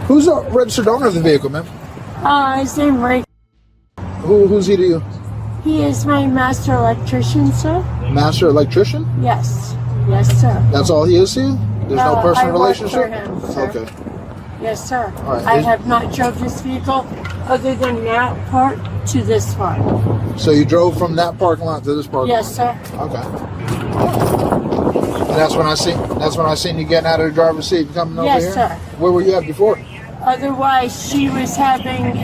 Who's the registered owner of the vehicle, ma'am? His name Ray. Who's he to you? He is my master electrician, sir. Master electrician? Yes. Yes, sir. That's all he is to you? There's no personal I work relationship? for him, sir. Okay. Yes, sir. All right. I have not drove this vehicle other than that part to this one. So you drove from that parking lot to this parking Yes, lot? sir. Okay. And that's when I seen you getting out of the driver's seat and coming over Yes, here? sir. Where were you at before? Otherwise, she was having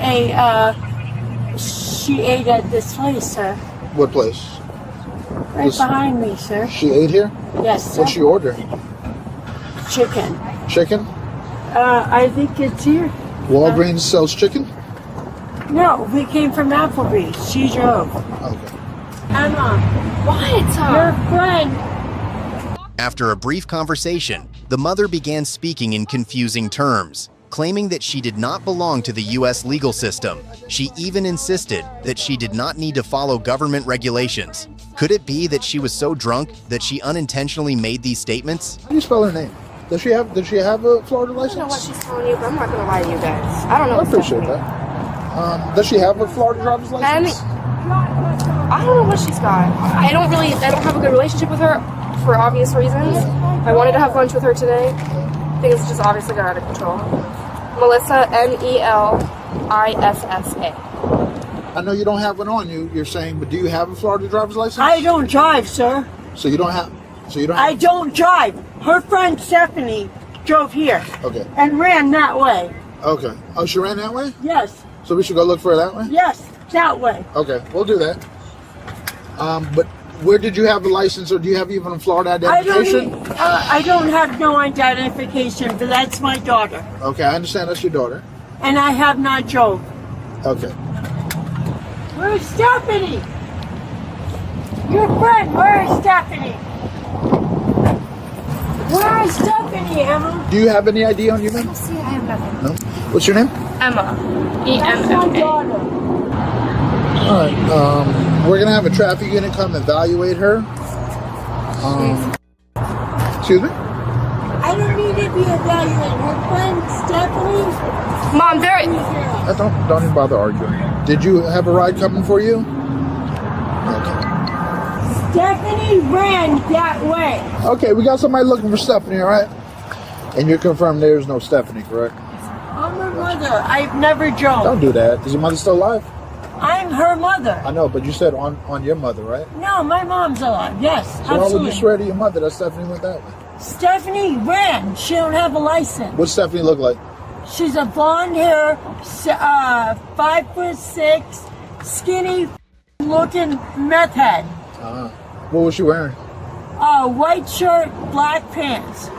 she ate at this place, sir. What place? Right behind me, sir. She ate here? Yes, sir. What'd she order? Chicken. Chicken? I think it's here. Walgreens sells chicken? No, we came from Applebee's. She drove. Okay. Emma, what? Your friend. After a brief conversation, the mother began speaking in confusing terms, claiming that she did not belong to the U.S. legal system. She even insisted that she did not need to follow government regulations. Could it be that she was so drunk that she unintentionally made these statements? How do you spell her name? Did she have a Florida license? I don't know what she's telling you, but I'm not going to lie to you guys. I don't know. I appreciate that. Does she have a Florida driver's license? I don't know what she's got. I don't have a good relationship with her for obvious reasons. I wanted to have lunch with her today. Things just obviously got out of control. Melissa, Melissa. I know you don't have one on you, you're saying, but do you have a Florida driver's license? I don't drive, sir. So you don't have. I don't drive. Her friend Stephanie drove here. Okay. And ran that way. Okay. Oh, she ran that way? Yes. So we should go look for her that way? Yes, that way. Okay, we'll do that. But where did you have a license, or do you have even a Florida identification? I don't have no identification, but that's my daughter. Okay, I understand that's your daughter. And I have not drove. Okay. Where's Stephanie? Your friend, where is Stephanie? Where is Stephanie, Emma? Do you have any ID on you, ma'am? See, I have nothing. No? What's your name? Emma. That's my daughter. All right. We're going to have a traffic unit come evaluate her. Excuse me? I don't need to be evaluated. Her friend Stephanie. Mom, Don't even bother arguing. Did you have a ride coming for you? Stephanie ran that way. Okay, we got somebody looking for Stephanie, all right? And you're confirmed there's no Stephanie, correct? I'm her mother. I've never drove. Don't do that. Is your mother still alive? I'm her mother. I know, but you said on your mother, right? No, my mom's alive. Yes, So absolutely. why would you swear to your mother that Stephanie went that way? Stephanie ran. She don't have a license. What's Stephanie look like? She's a blonde hair, 5'6", skinny looking meth head. What was she wearing? White shirt, black pants.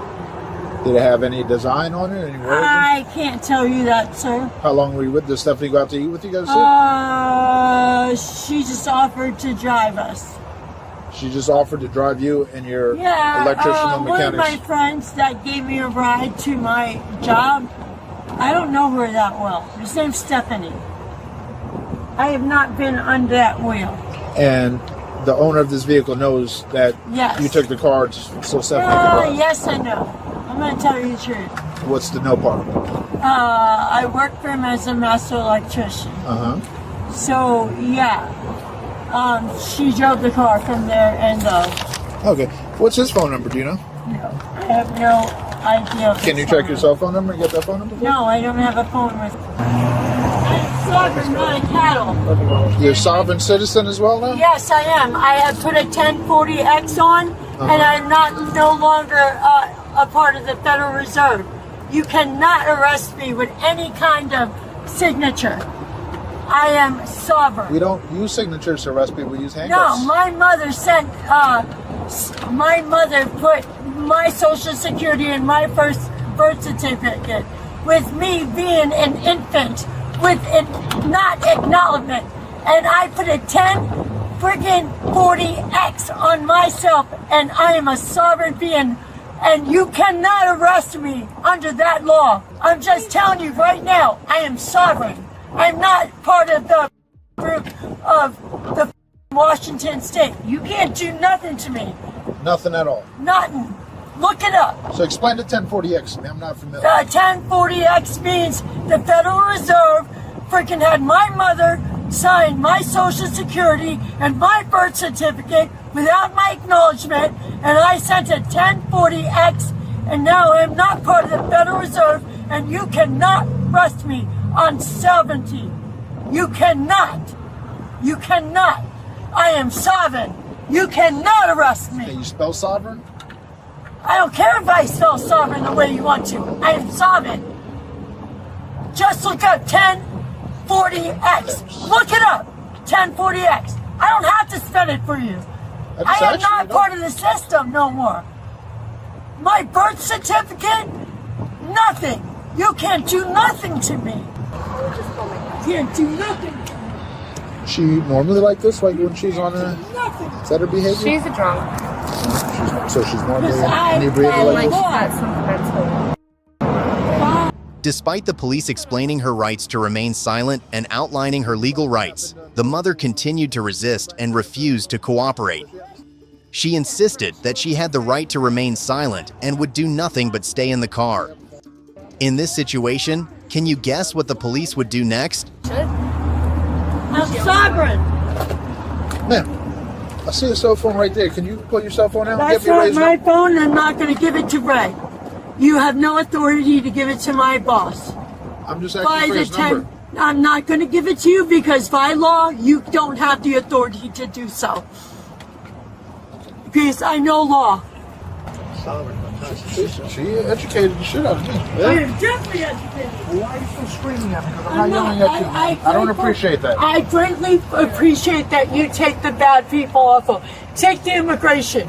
Did it have any design on it? Any words? I can't tell you that, sir. How long were you with? Did Stephanie go out to eat with you guys? She just offered to drive us. She just offered to drive you and your Yeah, electrician and one of mechanics. my friends that gave me a ride to my job, I don't know her that well. Her name's Stephanie. I have not been under that wheel. And the owner of this vehicle knows that Yes. you took the car so Stephanie can drive. Yes, I know. I'm going to tell you the truth. What's the no part? I work for him as a master electrician. So, yeah. She drove the car from there and Okay. What's his phone number? Do you know? no, I have no idea. of Can you his check phone your cell phone number and get that phone number? number. No, I don't have a phone with me. I'm sovereign, not a cattle. You're a sovereign citizen as well now? Yes, I am. I have put a 1040X on, and I'm no longer a part of the Federal Reserve. You cannot arrest me with any kind of signature. I am sovereign. We don't use signatures to arrest people. We use handcuffs. No, my mother sent, my mother put my social security in my first birth certificate with me being an infant with not acknowledgement. And I put a 10-40X on myself, and I am a sovereign being. And you cannot arrest me under that law. I'm just telling you right now, I am sovereign. I'm not part of the group of the Washington State. You can't do nothing to me. Nothing at all. Nothing. Look it up. So explain the 1040X to me. I'm not familiar. 1040X means the Federal Reserve freaking had my mother sign my social security and my birth certificate without my acknowledgement, and I sent a 1040X, and now I'm not part of the Federal Reserve, and you cannot arrest me on sovereignty. You cannot. You cannot. I am sovereign. You cannot arrest me. Can you spell sovereign? I don't care if I spell sovereign the way you want to. I am sovereign. Just look up 1040X. Look it up. 1040X. I don't have to spell it for you. I am not part of the system no more. My birth certificate, nothing. You can't do nothing to me. You can't do nothing. She normally like this, like when she's on a... Nothing. Is that her behavior? She's a drunk. So she's normally inebriated like this? Despite the police explaining her rights to remain silent and outlining her legal rights, the mother continued to resist and refused to cooperate. She insisted that she had the right to remain silent and would do nothing but stay in the car. In this situation, can you guess what the police would do next? I'm sovereign. Ma'am, I see a cell phone right there. Can you pull your cell phone out? That's not my phone. I'm not going to give it to Ray. You have no authority to give it to my boss. I'm just asking for his number. I'm not going to give it to you because by law, you don't have the authority to do so. Because I know law. She educated the shit out of me. I am definitely educated. Why are you still screaming at me? Because I'm not yelling at you. I don't appreciate that. I greatly appreciate that you take the bad people off of. Take the immigration.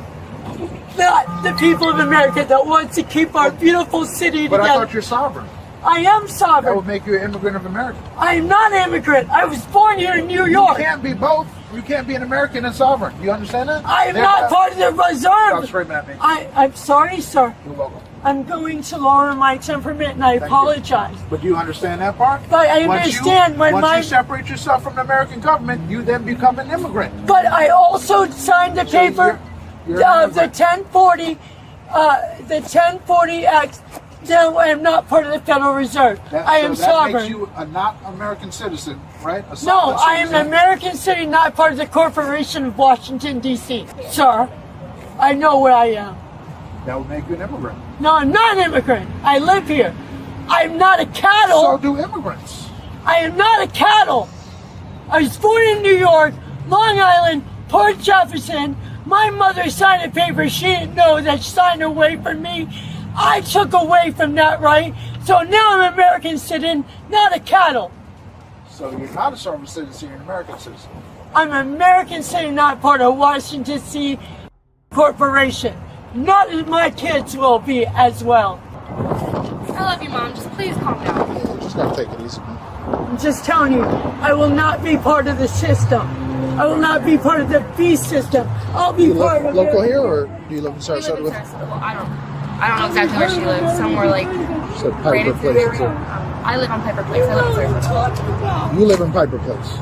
Not the people of America that wants to keep our beautiful city together. But I thought you're sovereign. I am sovereign. That would make you an immigrant of America. I am not an immigrant. I was born here in New York. You can't be both. You can't be an American and sovereign. You understand that? I am not part of the reserve. Stop screaming at me. I'm sorry, sir. You're welcome. I'm going to lower my temperament, and I apologize. But do you understand that part? But I understand once you separate yourself from the American government, you then become an immigrant. But I also signed the paper of the 1040, the 1040X. No, I am not part of the Federal Reserve. I am sovereign. That makes you a not American citizen, right? No, I am an American citizen, not part of the Corporation of Washington, D.C. Sir, I know what I am. That would make you an immigrant. No, I'm not an immigrant. I live here. I'm not a cattle. So do immigrants. I am not a cattle. I was born in New York, Long Island, Port Jefferson. My mother signed a paper she didn't know that she signed away from me. I took away from that right, so now I'm an American citizen, not a cattle. So you're not a sovereign citizen, you're an American citizen. I'm an American citizen, not part of Washington, D.C. Corporation. Not as my kids will be as well. I love you, Mom. Just please calm down. You just gotta take it easy, man. I'm just telling you, I will not be part of the system. I will not be part of the fee system. I'll be part of local here, or do you live in Sarasota? Well, I don't know exactly where she lives. Somewhere like so Piper Place. I live on Piper Place. I live in Sarasota. You live in Piper Place.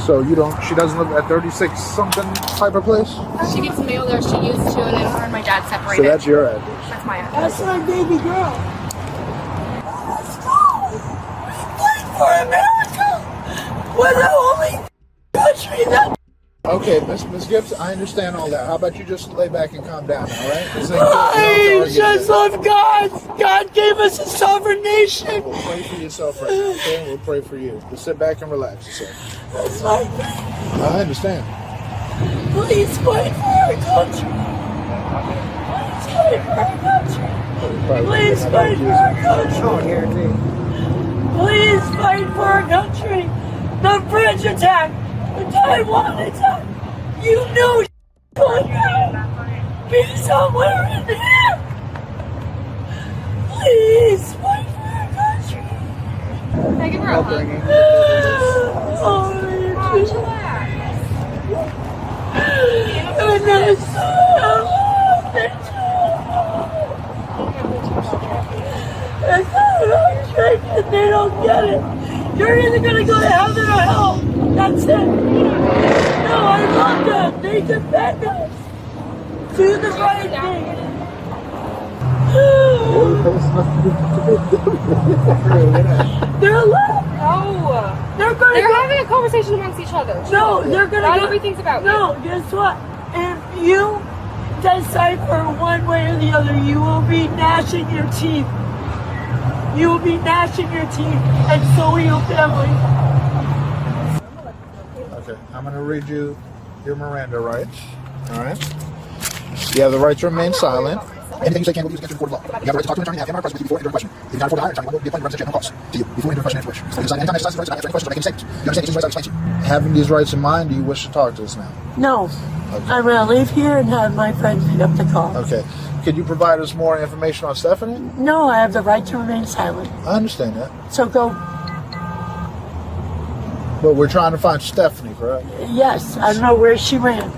So you don't? She doesn't live at 36 something Piper Place. She gets mail there. She used to, and then her and my dad separated. So that's your address. That's my address. That's my baby girl. Let's go. Fight for America. We're the only country that. Okay, Miss Gibbs, I understand all that. How about you just lay back and calm down, all right? I just love God. God gave us a sovereign nation. We'll pray for yourself right now, okay? We'll pray for you. Just sit back and relax yourself. That's my thing. I understand. Please fight for our country. Please fight for our country. Please fight for our country. Please fight for our country. The bridge attack. The Taiwan attack. You know going on. Be somewhere in here. Please fight for our country. Can I give her a hug? And they don't get it. You're either gonna go to heaven or hell. That's it. No, I love them. They defend us. Do the right thing. They're left. No. They're having a conversation amongst each other. No, they're gonna. Not everything's about you. No, guess what? If you decipher one way or the other, you will be gnashing your teeth. You will be gnashing your teeth, and so will your family. Okay, I'm going to read you your Miranda rights. All right? You have the right to remain silent. Anything you say can't be used against you before the law. You have the right to talk to an attorney and have privacy before entering a question. If you can't afford to hire an attorney, will be appointed representation at no cost to you before entering a question and answer which. You decide anytime exercise the right to answer any questions or make any statements. You understand these rights I explain to you. Having these rights in mind, do you wish to talk to us now? No. Okay. I'm going to leave here and have my friend pick up the call. Okay. Could you provide us more information on Stephanie? No, I have the right to remain silent. I understand that. So go. But we're trying to find Stephanie, correct? Yes, I don't know where she ran.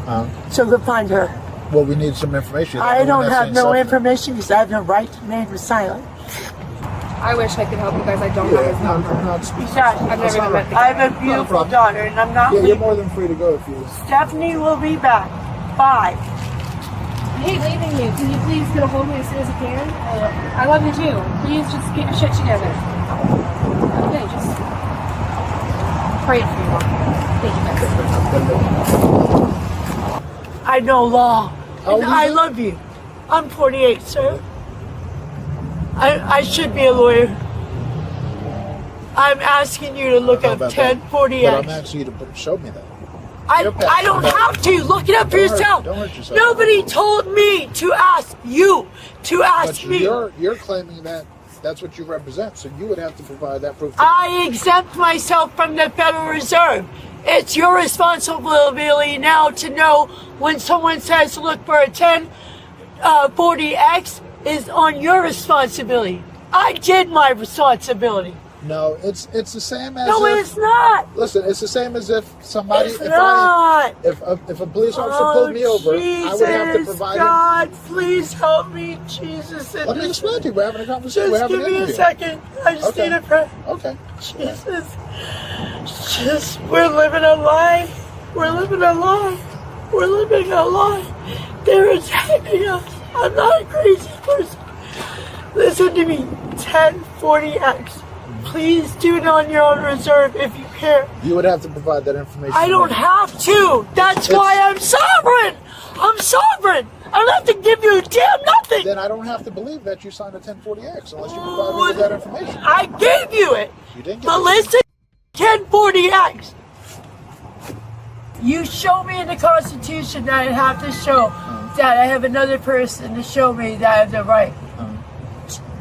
So go find her. Well, we need some information. I don't have no information because I have no right to remain silent. I wish I could help you guys. I don't have his number. I've never even met the guy. I have a beautiful daughter, and I'm not leaving. You're more than free to go if you... Stephanie will be back. Bye. I hate leaving you. Can you please get a hold of me as soon as you can? I love you too. Please just get your shit together. Okay, just pray for you. Thank you guys. I know law. And I love you. I'm 48, sir. I should be a lawyer. I'm asking you to look up 1040X. But I'm asking you to show me that. I don't have to. Look it up for yourself. Don't hurt yourself. Nobody told me to ask you to ask me. You're claiming that that's what you represent, so you would have to provide that proof. I exempt myself from the Federal Reserve. It's your responsibility now to know when someone says look for a 1040X is on your responsibility. I did my responsibility. No, it's the same as. No, it's not. Listen, it's the same as if somebody. It's not. If a police officer pulled me over, I would have to provide. God, please help me, Jesus. Let me explain to you. We're having a conversation. Just give me a second. I just need a prayer. Okay. Jesus. Just, we're living a lie. We're living a lie. We're living a lie. They're attacking us. I'm not a crazy person. Listen to me. 1040X. Please do it on your own reserve if you care. You would have to provide that information. I don't have to. That's why I'm sovereign. I'm sovereign. I don't have to give you a damn nothing. Then I don't have to believe that you signed a 1040X unless you provide me with that information. I gave you it. You didn't get But listen, 1040X. You show me in the Constitution that I have to show that I have another person to show me that I have the right.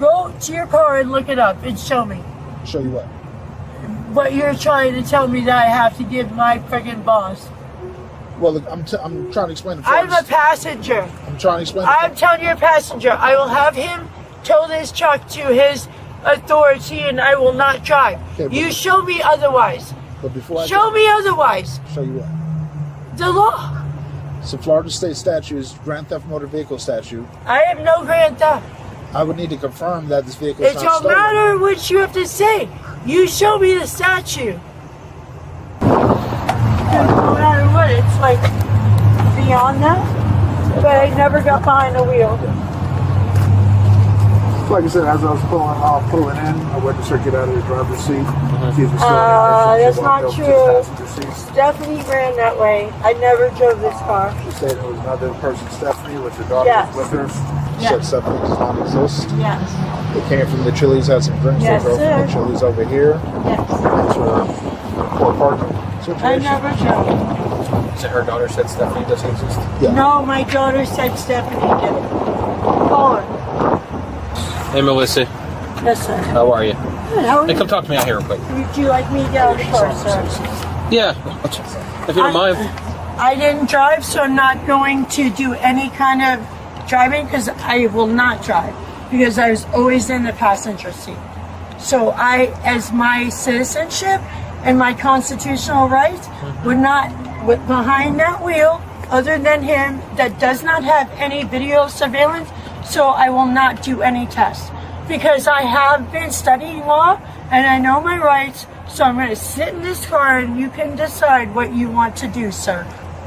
Go to your car and look it up and show me. Show you what? What you're trying to tell me that I have to give my freaking boss. Well, look, I'm trying to explain the I'm a passenger. I'm trying to explain. I'm telling you, a passenger. I will have him tow this truck to his authority, and I will not drive. Okay, you show me otherwise. But before I show me otherwise. Show you what? The law. So Florida state statute is grand theft motor vehicle statute. I have no grand theft. I would need to confirm that this vehicle is not stolen. It don't matter what you have to say. You show me the statute. No matter what, it's like beyond that. But I never got behind the wheel. Like I said, as I was pulling in, I went to circuit out of the driver's seat. That's not true. Stephanie ran that way. I never drove this car. She said it was another person, Stephanie, with her daughter with her. She said Stephanie does not exist. Yes. They came from the Chili's, had some drinks. Yes, they drove from the Chili's over here. Yes. To poor parking situation. I never drove. So her daughter said Stephanie doesn't exist? Yeah. No, my daughter said Stephanie did it. Call her. Hey, Melissa. Yes, sir. How are you? Good, how are Hey, you? come talk to me out here real quick. Would you like me to get out of the car, sir? Yeah, if you don't mind. I didn't drive, so I'm not going to do any kind of driving because I will not drive because I was always in the passenger seat. So I, as my citizenship and my constitutional rights, would not, behind that wheel, other than him, that does not have any video surveillance, so I will not do any tests because I have been studying law and I know my rights. So I'm going to sit in this car and you can decide what you want to do, sir.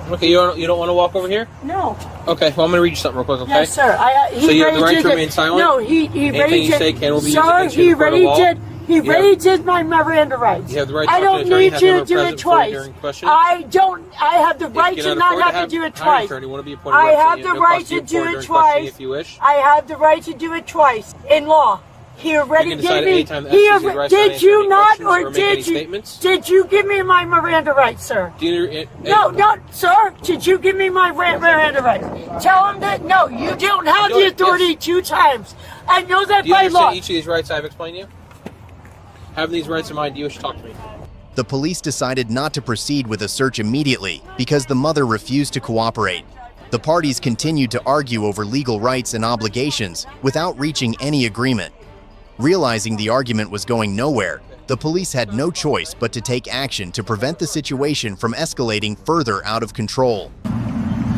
Okay, you don't want to walk over here? No. Okay, well, I'm going to read you something real quick, okay? Yes, sir. So you have the right to remain silent? No, he Anything already you did. say can will be used Sir, against you in a court of law? He raises my Miranda rights. You have the right to I talk to don't an attorney, need have you them to do it present for you twice. during questioning. I don't. I have the right If to you not cannot have to do it afford to hire an twice. attorney, want to be appointed I have representative, the no right cost to you do for it during questioning twice. if you wish. I have the right to do it twice in law. He already You can decide gave me. anytime that FCC has rights to Did answer you any not, questions or or make did any you? statements. Did you give me my Miranda rights, sir? No, sir. Did you give me my Miranda rights? Tell him that no, you don't have the authority 2 times. I know that Do you by understand law. each of these rights I've explained to you? Having these rights in mind, do you wish to talk to me? The police decided not to proceed with a search immediately because the mother refused to cooperate. The parties continued to argue over legal rights and obligations without reaching any agreement. Realizing the argument was going nowhere, the police had no choice but to take action to prevent the situation from escalating further out of control.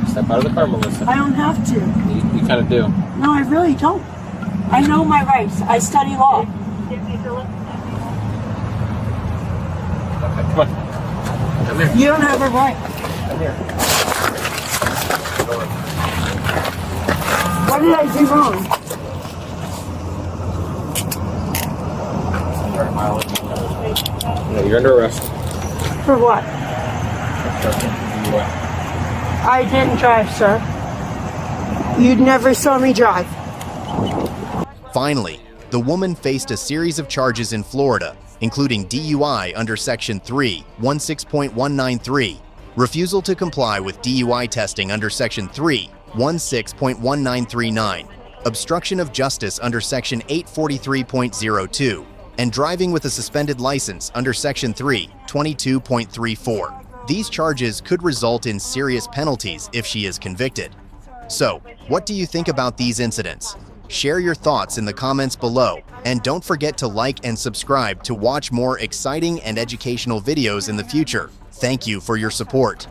Step out of the car, Melissa. I don't have to. You kind of do. No, I really don't. I know my rights. I study law. Okay, come on. Come here. You don't have a right. Come here. What did I do wrong? No, you're under arrest. For what? I didn't drive, sir. You never saw me drive. Finally, the woman faced a series of charges in Florida, including DUI under Section 3(16.193), refusal to comply with DUI testing under Section 3(16.1939), obstruction of justice under Section 843.02, and driving with a suspended license under Section 3(22.34). These charges could result in serious penalties if she is convicted. So, what do you think about these incidents? Share your thoughts in the comments below, and don't forget to like and subscribe to watch more exciting and educational videos in the future. Thank you for your support.